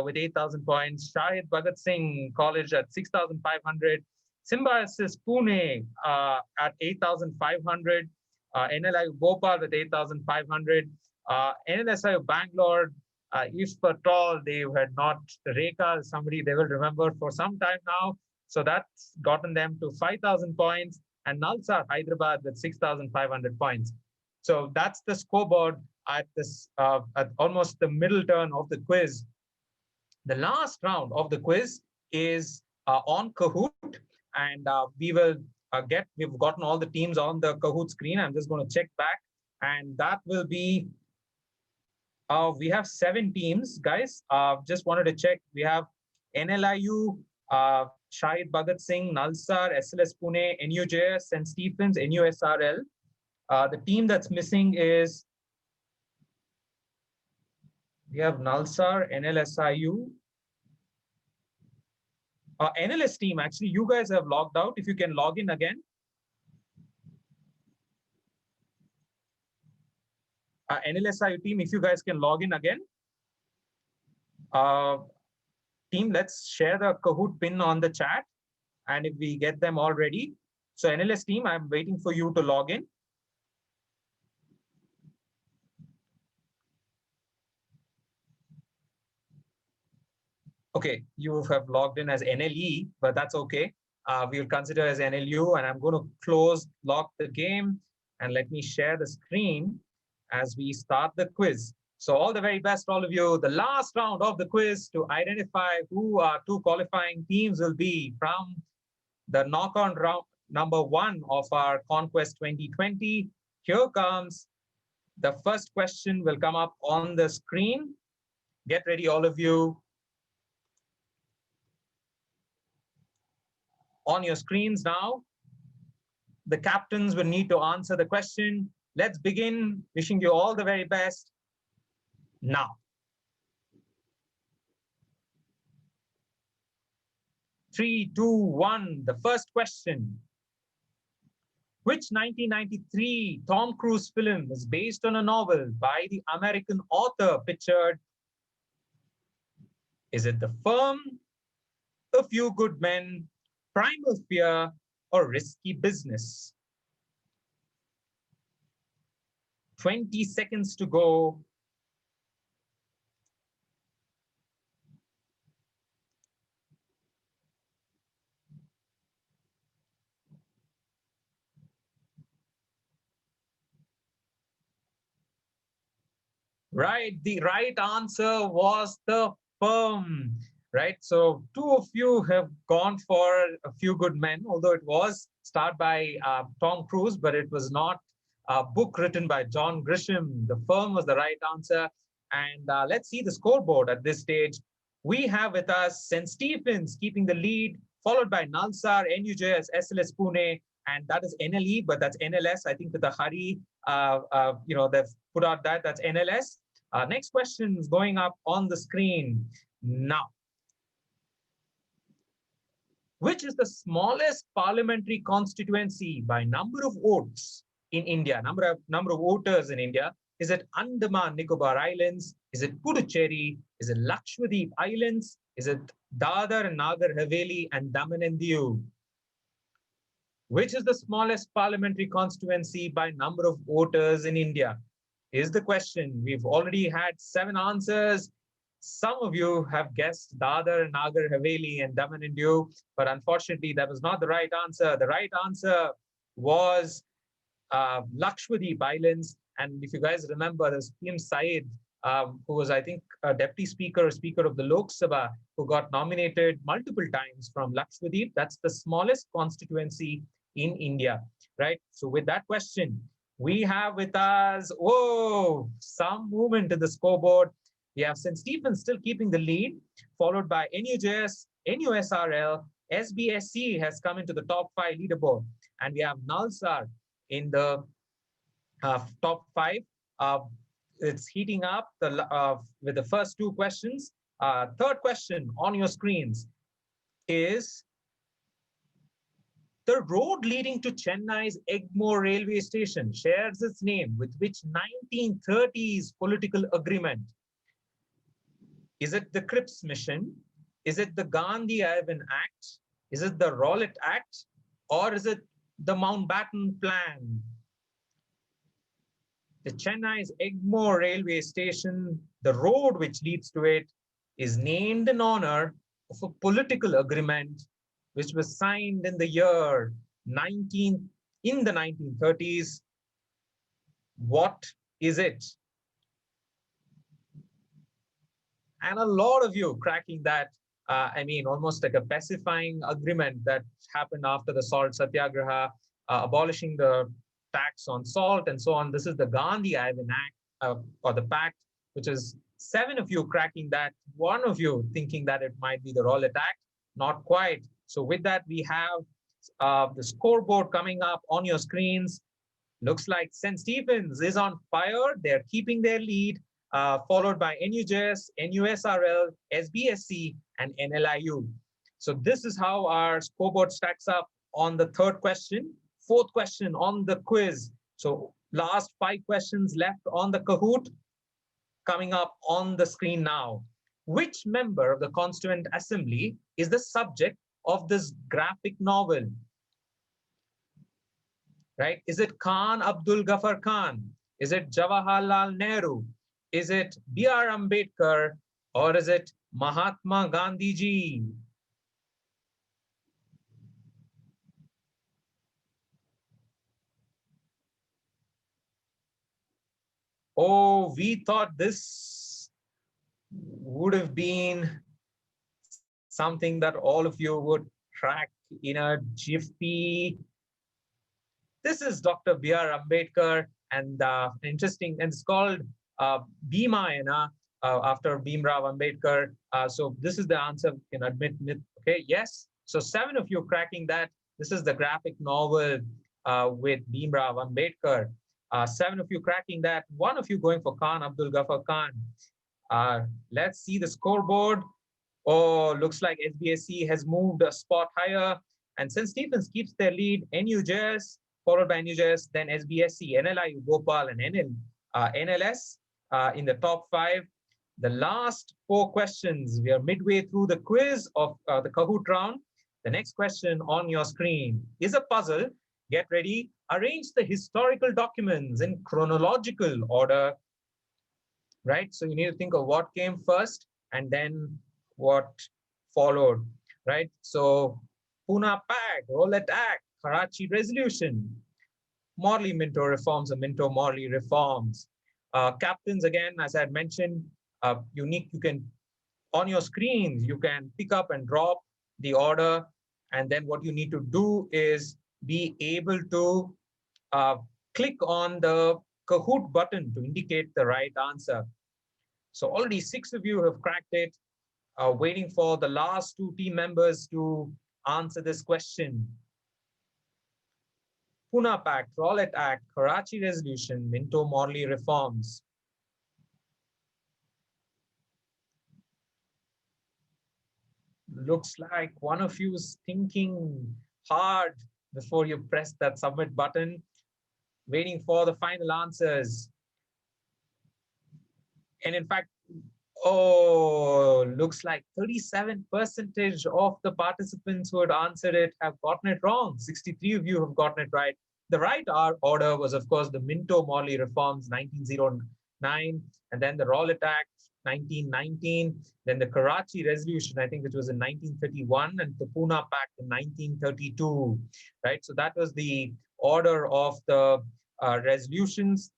[SPEAKER 2] with 8,000 points, Shahid Bhagat Singh College at 6,500, Symbiosis Pune at 8,500, NLI Bhopal with 8,500, NLSIU Bangalore. If at all they had not Rekha, somebody they will remember for some time now. So that's gotten them to 5,000 points, and Nalsar Hyderabad with 6,500 points. So that's the scoreboard at this at almost the middle turn of the quiz. The last round of the quiz is on Kahoot, and we've gotten all the teams on the Kahoot screen. I'm just going to check back, and that will be. We have 7 teams, guys. Just wanted to check. We have NLIU, Shaheen Bagh Singh, Nalsar, SLS Pune, NUJS, St. Stephen's, NUSRL. The team that's missing is, we have Nalsar, NLSIU. NLS team, actually, you guys have logged out. If you can log in again. NLSIU team, if you guys can log in again. Team, let's share the Kahoot pin on the chat. And if we get them all ready. So NLS team, I'm waiting for you to log in. Okay, you have logged in as NLE, but that's okay. We'll consider as NLU, and I'm going to lock the game, and let me share the screen as we start the quiz. So all the very best, all of you. The last round of the quiz to identify who our two qualifying teams will be from the knock-on round number 1 of our ConQuest 2020. Here comes the first question. Will come up on the screen. Get ready, all of you. On your screens now, the captains will need to answer the question. Let's begin. Wishing you all the very best. Now. 3, 2, 1. The first question. Which 1993 Tom Cruise film is based on a novel by the American author pictured? Is it The Firm, A Few Good Men, Primal Fear, or Risky Business? 20 seconds to go. Right, the right answer was The Firm. Right, so 2 of you have gone for A Few Good Men, although it was starred by Tom Cruise, but it was not a book written by John Grisham. The Firm was the right answer. And let's see the scoreboard at this stage. We have with us St. Stephen's keeping the lead, followed by Nalsar, NUJS, SLS Pune, and that is NLE, but that's NLS. I think with the Hari, they've put out that's NLS. Next question is going up on the screen now. Which is the smallest parliamentary constituency by number of votes in India, number of voters in India? Is it Andaman Nicobar Islands? Is it Puducherry? Is it Lakshadweep Islands? Is it Dadar and Nagar Haveli and Daman and Diu? Which is the smallest parliamentary constituency by number of voters in India? Is the question. We've already had 7 answers. Some of you have guessed Dadar, Nagar Haveli, and Daman and Diu, but unfortunately, that was not the right answer. The right answer was Lakshadweep Islands. And if you guys remember, there's P.M. Said, who was, I think, a deputy speaker or speaker of the Lok Sabha, who got nominated multiple times from Lakshadweep. That's the smallest constituency in India, right? So with that question, we have with us, some movement in the scoreboard. We have St. Stephen's still keeping the lead, followed by NUJS, NUSRL, SBSC has come into the top 5 leaderboard, and we have Nalsar in the top 5. It's heating up with the first 2 questions. Third question on your screens is, the road leading to Chennai's Egmore railway station shares its name with which 1930s political agreement? Is it the Cripps Mission? Is it the Gandhi-Irvin Act? Is it the Rowlatt Act? Or is it the Mountbatten Plan? The Chennai's Egmore railway station, the road which leads to it, is named in honor of a political agreement which was signed in the year 1930s. What is it? And a lot of you cracking that, almost like a pacifying agreement that happened after the salt satyagraha, abolishing the tax on salt and so on. This is the Gandhi-Irvin Act, or the pact, which is 7 of you cracking that, 1 of you thinking that it might be the roulette act. Not quite. So with that, we have the scoreboard coming up on your screens. Looks like St. Stephen's is on fire. They're keeping their lead, followed by NUJS, NUSRL, SBSC, and NLIU. So this is how our scoreboard stacks up on the 3rd question. 4th question on the quiz. So last 5 questions left on the Kahoot, coming up on the screen now. Which member of the Constituent Assembly is the subject of this graphic novel? Right? Is it Khan Abdul Ghaffar Khan? Is it Jawaharlal Nehru? Is it B.R. Ambedkar? Or is it Mahatma Gandhi ji? Oh, we thought this would have been something that all of you would track in a jiffy. This is Dr. B.R. Ambedkar, and interesting, and it's called Bhimayana after Bhimrao Ambedkar. So this is the answer, you can admit. Okay, yes. So 7 of you cracking that. This is the graphic novel with Bhimrao Ambedkar. 7 of you cracking that. 1 of you going for Khan Abdul Ghaffar Khan. Let's see the scoreboard. Oh, looks like SBSC has moved a spot higher, and St. Stephen's keeps their lead. NUJS, followed by NUJS, then SBSC, NLIU, Bhopal, and NLS in the top 5. The last 4 questions, we are midway through the quiz of the Kahoot round. The next question on your screen is a puzzle. Get ready. Arrange the historical documents in chronological order. Right? So you need to think of what came first and then what followed. Right? So Pune Pact, Roulette Act, Karachi Resolution, Morley Minto reforms or Minto Morley reforms. Captains, again, as I had mentioned, unique. You can, on your screens, you can pick up and drop the order. And then what you need to do is be able to click on the Kahoot button to indicate the right answer. So already 6 of you have cracked it, waiting for the last 2 team members to answer this question. Pune Pact, Roulette Act, Karachi Resolution, Minto Morley reforms. Looks like one of you is thinking hard before you press that submit button, waiting for the final answers. And in fact, oh, looks like 37% of the participants who had answered it have gotten it wrong. 63 of you have gotten it right. The right order was, of course, the Minto Morley reforms, 1909, and then the Roulette Act, 1919, then the Karachi Resolution, I think, which was in 1931, and the Pune Pact in 1932, right? So that was the order of the resolutions,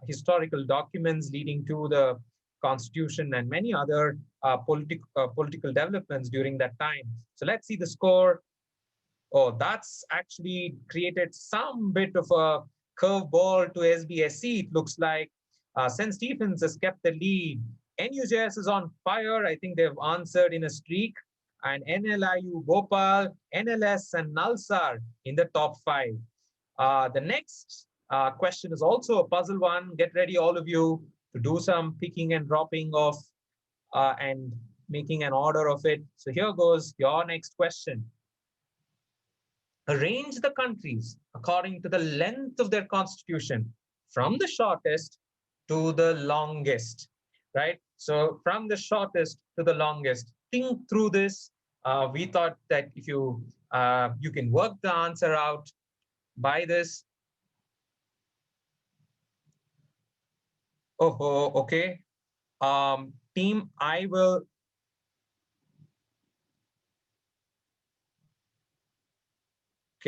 [SPEAKER 2] historical documents leading to the Constitution and many other political developments during that time. So let's see the score. Oh, that's actually created some bit of a curveball to SBSC. It looks like St. Stephen's has kept the lead. NUJS is on fire. I think they've answered in a streak. And NLIU, Bhopal, NLS, and Nalsar in the top 5. The next question is also a puzzle one. Get ready, all of you, to do some picking and dropping of and making an order of it. So here goes your next question. Arrange the countries according to the length of their constitution, from the shortest to the longest, right? So from the shortest to the longest, think through this. We thought that if you you can work the answer out by this. Oh, okay. Team, I will.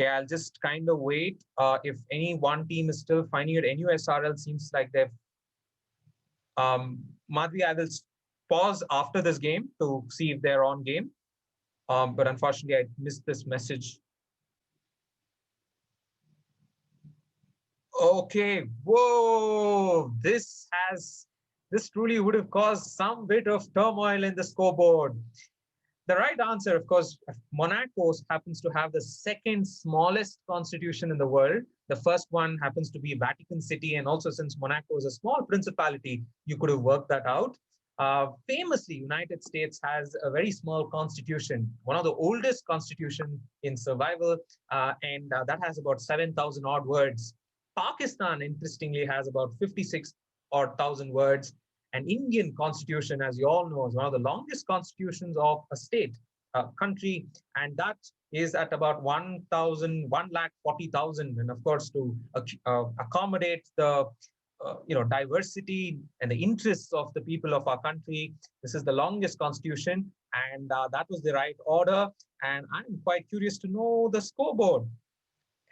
[SPEAKER 2] Okay, I'll just kind of wait. If any one team is still finding it, NUSRL seems like they've. Madhvi, I will pause after this game to see if they're on game. But unfortunately, I missed this message. Okay, whoa, this has This truly would have caused some bit of turmoil in the scoreboard. The right answer, of course, Monaco happens to have the second smallest constitution in the world. The first one happens to be Vatican City. And also, since Monaco is a small principality, you could have worked that out. Famously, United States has a very small constitution, one of the oldest constitution in survival, and that has about 7,000 odd words. Pakistan, interestingly, has about 56 odd thousand words. An Indian constitution, as you all know, is one of the longest constitutions of a state, a country, and that is at about 1,40,000. And of course, to accommodate the diversity and the interests of the people of our country, this is the longest constitution, and that was the right order. And I'm quite curious to know the scoreboard.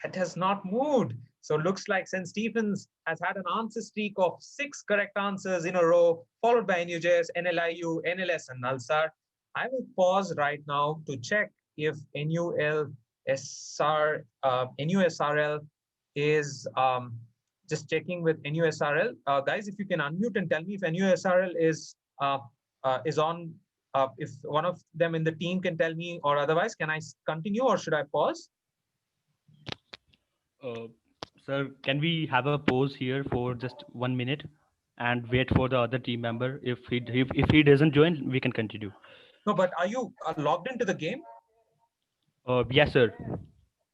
[SPEAKER 2] It has not moved. So it looks like St. Stephen's has had an answer streak of 6 correct answers in a row, followed by NUJS, NLIU, NLS, and NALSAR. I will pause right now to check if NUSRL is just checking with NUSRL. Guys, if you can unmute and tell me if NUSRL is on, if one of them in the team can tell me, or otherwise, can I continue or should I pause?
[SPEAKER 1] Sir, can we have a pause here for just 1 minute and wait for the other team member? If he doesn't join, we can continue.
[SPEAKER 2] No, but are you logged into the game?
[SPEAKER 1] Yes, sir.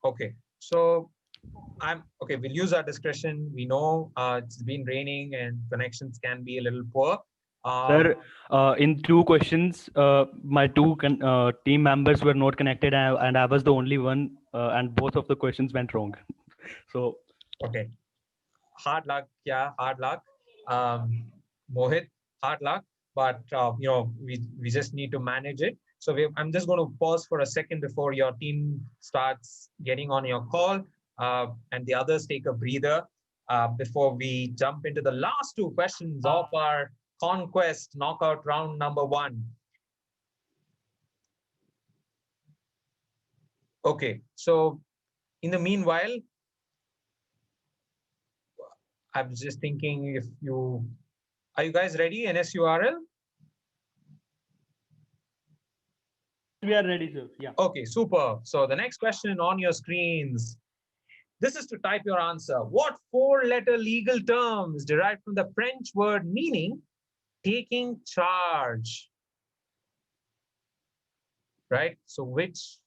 [SPEAKER 2] Okay, so okay. We'll use our discretion. We know it's been raining and connections can be a little poor.
[SPEAKER 1] Sir, in 2 questions, my 2 team members were not connected, and I was the only one, and both of the questions went wrong. So
[SPEAKER 2] okay, hard luck. Yeah, hard luck. Mohit, hard luck. But we just need to manage it. So I'm just going to pause for a second before your team starts getting on your call, and the others take a breather before we jump into the last 2 questions of our ConQuest knockout round number 1. Okay, so in the meanwhile, I was just thinking, are you guys ready? NSURL?
[SPEAKER 1] We are ready, sir. Yeah.
[SPEAKER 2] Okay, super. So the next question on your screens. This is to type your answer. What 4-letter legal term is derived from the French word meaning taking charge? Right? So which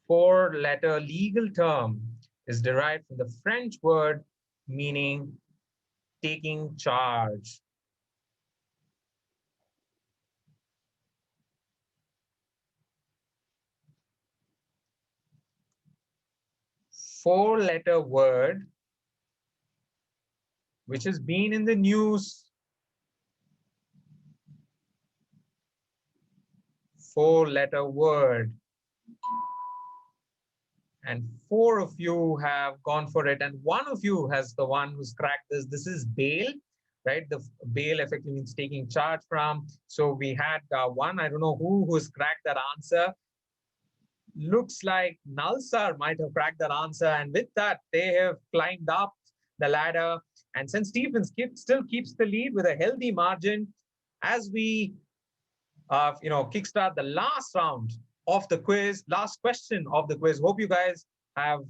[SPEAKER 2] 4-letter legal term is derived from the French word meaning taking charge? Four-letter word which has been in the news. 4-letter word. And 4 of you have gone for it, and 1 of you has the one who's cracked this. This is bail, right? The bail effectively means taking charge from. So we had 1, I don't know who's cracked that answer. Looks like Nalsar might have cracked that answer, and with that, they have climbed up the ladder. And St. Stephen's still keeps the lead with a healthy margin as we kickstart the last round of the quiz, last question of the quiz. Hope you guys have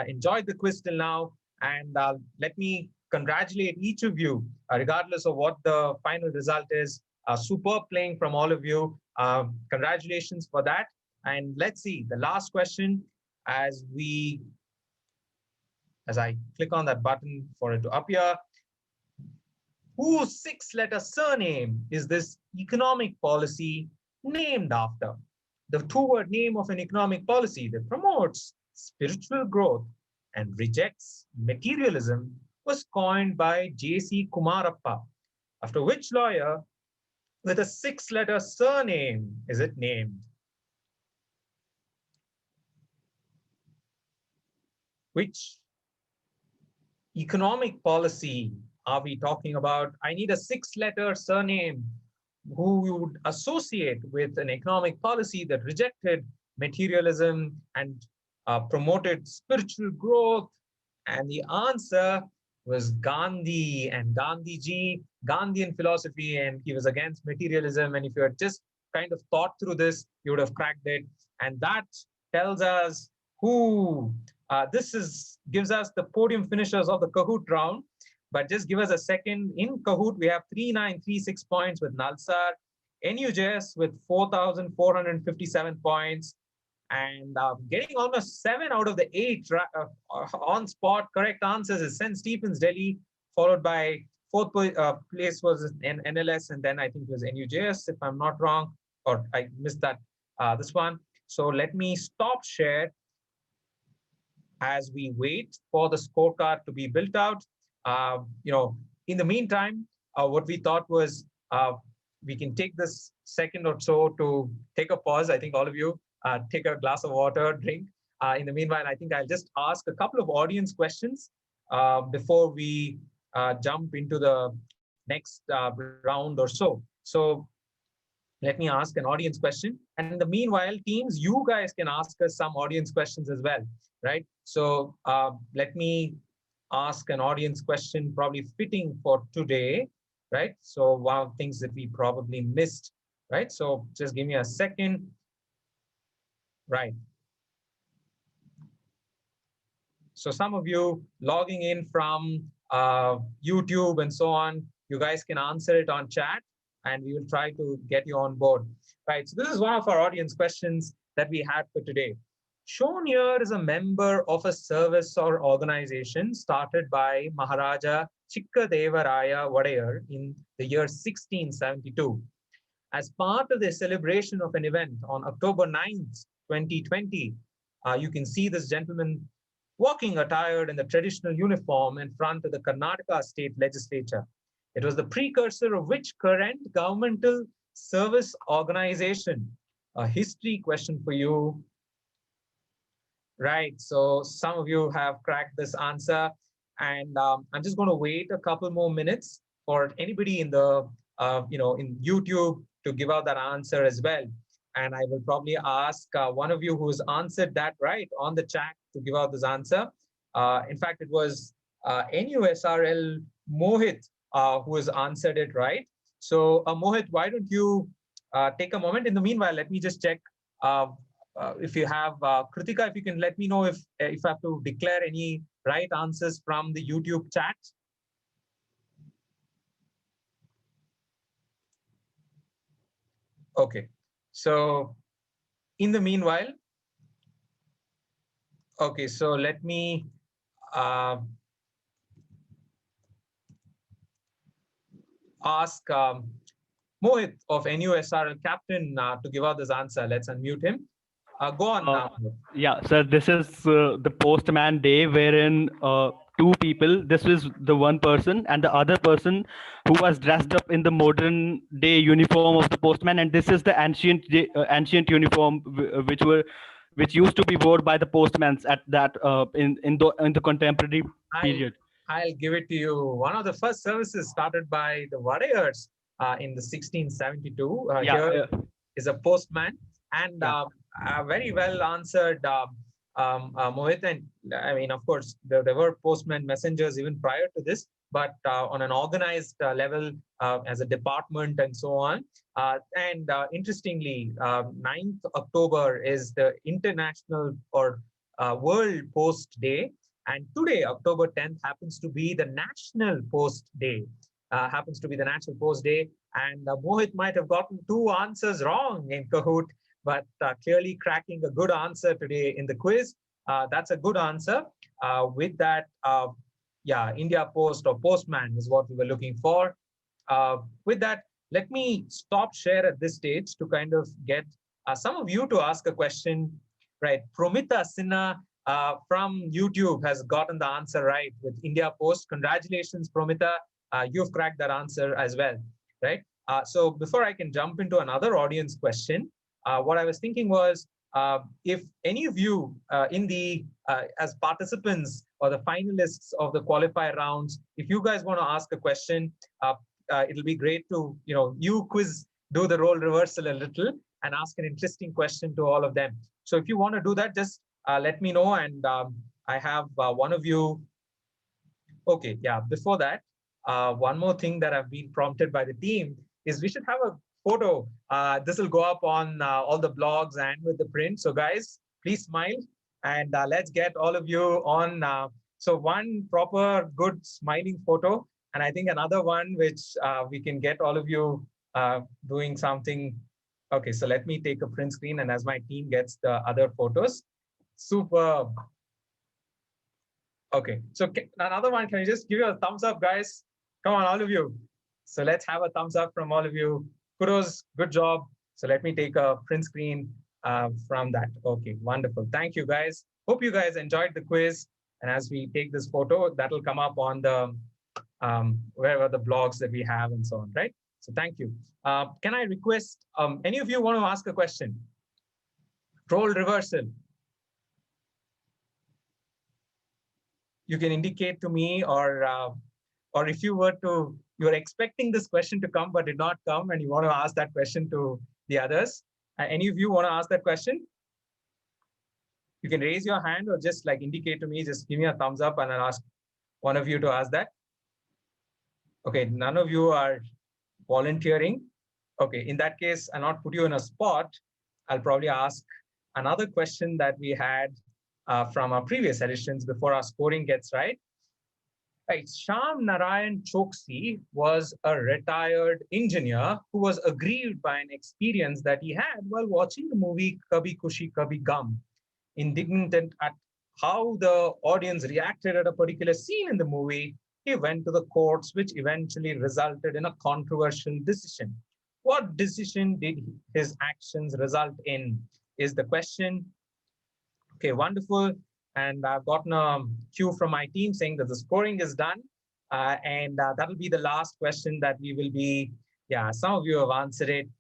[SPEAKER 2] enjoyed the quiz till now. And let me congratulate each of you, regardless of what the final result is. Superb playing from all of you. Congratulations for that. And let's see the last question as I click on that button for it to appear. Whose 6-letter surname is this economic policy named after? The 2-word name of an economic policy that promotes spiritual growth and rejects materialism was coined by J.C. Kumarappa. After which lawyer with a 6-letter surname is it named? Which economic policy are we talking about? I need a 6-letter surname who you would associate with an economic policy that rejected materialism and promoted spiritual growth. And the answer was Gandhi and Gandhiji, Gandhian philosophy, and he was against materialism. And if you had just kind of thought through this, you would have cracked it. And that tells us who gives us the podium finishers of the Kahoot round. But just give us a second. In Kahoot, we have 3936 points with Nalsar, NUJS with 4,457 points, and getting almost 7 out of the 8 on spot correct answers is St. Stephen's, Delhi, followed by fourth place was NLS, and then I think it was NUJS, if I'm not wrong, or I missed that this one. So let me stop share as we wait for the scorecard to be built out. In the meantime, what we thought was we can take this second or so to take a pause. I think all of you take a glass of water, drink. In the meanwhile, I think I'll just ask a couple of audience questions before we jump into the next round or so. So let me ask an audience question. And in the meanwhile, teams, you guys can ask us some audience questions as well, right? So let me ask an audience question, probably fitting for today, right? So one of the things that we probably missed, right? So just give me a second. Right. So some of you logging in from YouTube and so on, you guys can answer it on chat and we will try to get you on board. Right. So this is one of our audience questions that we had for today. Shown here is a member of a service or organization started by Maharaja Chikkadevaraya Vadayar in the year 1672. As part of the celebration of an event on October 9th, 2020, you can see this gentleman walking attired in the traditional uniform in front of the Karnataka state legislature. It was the precursor of which current governmental service organization? A history question for you. Right, so some of you have cracked this answer, and I'm just going to wait a couple more minutes for anybody in the in YouTube to give out that answer as well. And I will probably ask one of you who's answered that right on the chat to give out this answer. In fact, it was NUSRL Mohit who has answered it right. So Mohit, why don't you take a moment? In the meanwhile, let me just check if you have, Kritika, if you can let me know if I have to declare any right answers from the YouTube chat. Okay, so in the meanwhile, okay, so let me ask Mohit of NUSRL captain to give out this answer. Let's unmute him. Go on now.
[SPEAKER 1] Yeah, so this is the postman day wherein two people, this was the one person and the other person who was dressed up in the modern day uniform of the postman, and this is the ancient ancient uniform which used to be worn by the postmen at that in the contemporary period.
[SPEAKER 2] I'll give it to you. One of the first services started by the Vadayars in the 1672. Here is a postman, and very well answered, Mohit. And I mean, of course, there were postman messengers even prior to this, but on an organized level as a department and so on. And interestingly, 9th October is the International or World Post Day. And today, October 10th, happens to be the National Post Day. Happens to be the National Post Day. And Mohit might have gotten 2 answers wrong in Kahoot, but clearly cracking a good answer today in the quiz. That's a good answer. With that, India Post or Postman is what we were looking for. With that, let me stop share at this stage to kind of get some of you to ask a question. Right, Promita Sinha from YouTube has gotten the answer right with India Post. Congratulations, Promita. You've cracked that answer as well, right? So before I can jump into another audience question, what I was thinking was, if any of you in the as participants or the finalists of the qualifier rounds, if you guys want to ask a question, it'll be great to you quiz, do the role reversal a little and ask an interesting question to all of them. So if you want to do that, just let me know, and I have one of you Okay, yeah. Before that, one more thing that I've been prompted by the team is we should have a photo. This will go up on all the blogs and with the print. So guys, please smile and let's get all of you on. So one proper good smiling photo, and I think another one which we can get all of you doing something. Okay, so let me take a print screen, and as my team gets the other photos. Superb. Okay, so another one, can you just give you a thumbs up, guys? Come on, all of you. So let's have a thumbs up from all of you. Kudos, good job. So let me take a print screen from that. Okay, wonderful. Thank you, guys. Hope you guys enjoyed the quiz. And as we take this photo, that'll come up on the wherever the blogs that we have and so on, right? So thank you. Can I request, any of you want to ask a question? Role reversal. You can indicate to me, or if you were expecting this question to come but did not come, and you want to ask that question to the others. Any of you want to ask that question? You can raise your hand or just like indicate to me, just give me a thumbs up and I'll ask one of you to ask that. Okay, none of you are volunteering. Okay, in that case, I'll not put you in a spot. I'll probably ask another question that we had from our previous editions before our scoring gets right. Right, Shyam Narayan Choksi was a retired engineer who was aggrieved by an experience that he had while watching the movie Kabhi Khushi Kabhi Gum. Indignant at how the audience reacted at a particular scene in the movie, he went to the courts, which eventually resulted in a controversial decision. What decision did his actions result in? Is the question. Okay, wonderful. And I've gotten a cue from my team saying that the scoring is done. And that'll be the last question that we will be, yeah, some of you have answered it.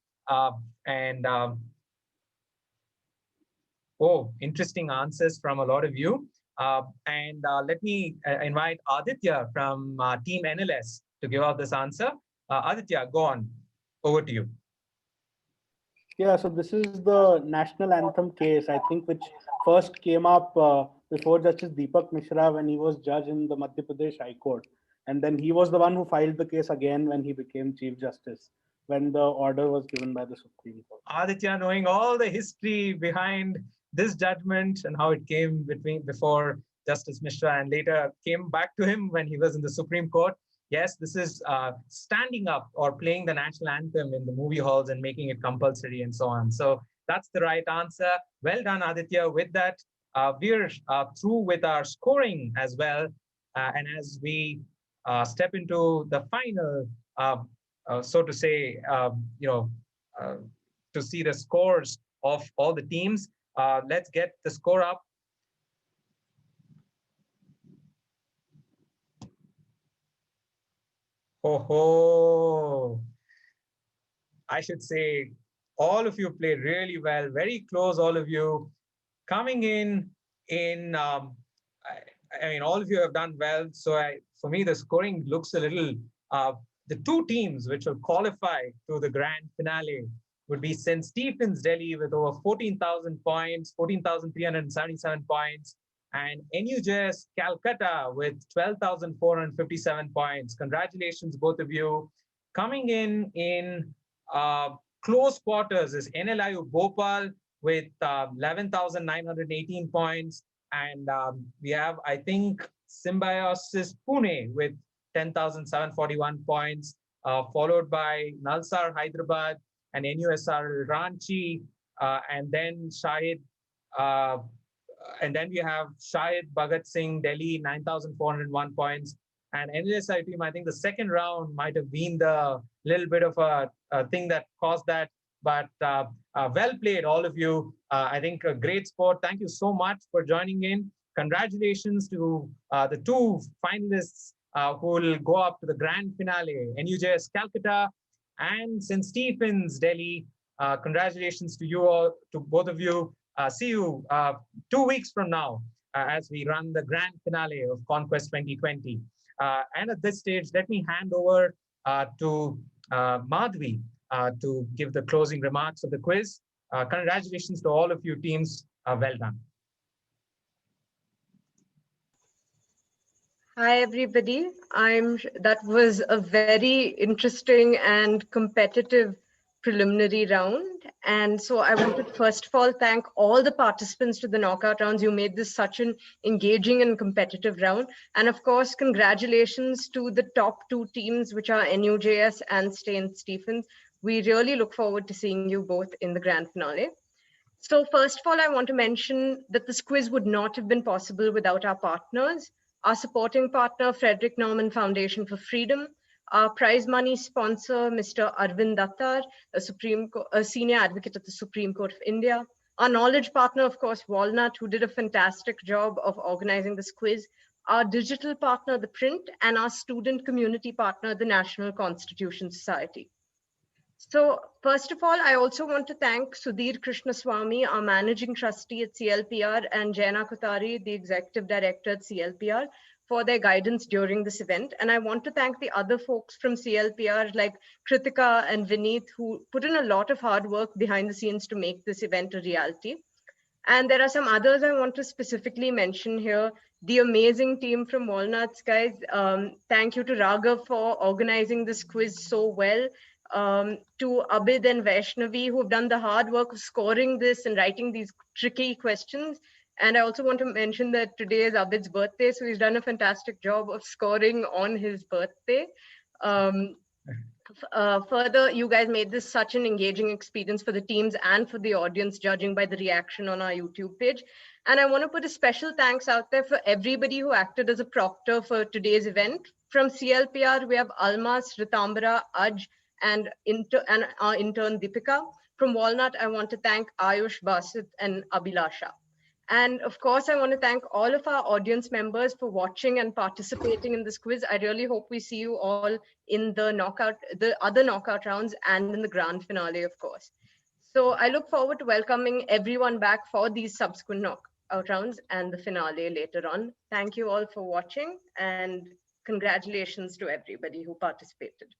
[SPEAKER 2] Oh, interesting answers from a lot of you. Let me invite Aditya from Team NLS to give out this answer. Aditya, go on. Over to you.
[SPEAKER 21] Yeah, so this is the national anthem case, I think, which first came up before Justice Deepak Mishra when he was judge in the Madhya Pradesh High Court. And then he was the one who filed the case again when he became Chief Justice, when the order was given by the Supreme Court.
[SPEAKER 2] Aditya, knowing all the history behind this judgment and how it came before Justice Mishra and later came back to him when he was in the Supreme Court. Yes, this is standing up or playing the national anthem in the movie halls and making it compulsory and so on. So that's the right answer. Well done, Aditya. With that, we're through with our scoring as well. And as we step into the final, so to say, to see the scores of all the teams, let's get the score up. Oh, I should say all of you played really well, very close, all of you. Coming in, I mean, all of you have done well. So for me, the scoring looks a little, the two teams which will qualify to the grand finale would be St. Stephen's Delhi with over 14,000 points, 14,377 points, and NUJS Calcutta with 12,457 points. Congratulations, both of you. Coming in close quarters is NLIU Bhopal with 11,918 points. And we have, I think, Symbiosis Pune with 10,741 points, followed by Nalsar Hyderabad and NUSR Ranchi, and then Shahid, and then we have Shahid Bhagat Singh Delhi, 9,401 points. And NLSI team, I think the second round might have been the little bit of a thing that caused that. But well played, all of you. I think a great sport. Thank you so much for joining in. Congratulations to the two finalists who will go up to the grand finale, NUJS Calcutta and St. Stephen's Delhi. Congratulations to you all, to both of you. See you 2 weeks from now as we run the grand finale of ConQuest 2020. And at this stage, let me hand over to Madhvi to give the closing remarks of the quiz. Congratulations to all of you teams. Well done.
[SPEAKER 10] Hi, everybody. That was a very interesting and competitive preliminary round. And so I want to first of all thank all the participants to the knockout rounds. You made this such an engaging and competitive round. And of course, congratulations to the top two teams, which are NUJS and St. Stephens. We really look forward to seeing you both in the grand finale. So first of all, I want to mention that this quiz would not have been possible without our partners. Our supporting partner, Frederick Norman Foundation for Freedom, our prize money sponsor, Mr. Arvind Dattar, a senior advocate at the Supreme Court of India, our knowledge partner, of course, Walnut, who did a fantastic job of organizing this quiz, our digital partner, The Print, and our student community partner, the National Constitution Society. So first of all, I also want to thank Sudhir Krishnaswamy, our managing trustee at CLPR, and Jaina Kothari, the executive director at CLPR, for their guidance during this event. And I want to thank the other folks from CLPR like Kritika and Vineet, who put in a lot of hard work behind the scenes to make this event a reality. And there are some others I want to specifically mention here. The amazing team from Walnuts, guys. Thank you to Raghav for organizing this quiz so well. To Abid and Vaishnavi, who have done the hard work of scoring this and writing these tricky questions. And I also want to mention that today is Abid's birthday, so he's done a fantastic job of scoring on his birthday. Further, you guys made this such an engaging experience for the teams and for the audience, judging by the reaction on our YouTube page. And I want to put a special thanks out there for everybody who acted as a proctor for today's event. From CLPR, we have Almas, Ritambara, Aj, and our intern Deepika. From Walnut, I want to thank Ayush, Basit, and Abhilasha. And of course, I want to thank all of our audience members for watching and participating in this quiz. I really hope we see you all in the other knockout rounds and in the grand finale, of course. So I look forward to welcoming everyone back for these subsequent knockout rounds and the finale later on. Thank you all for watching, and congratulations to everybody who participated.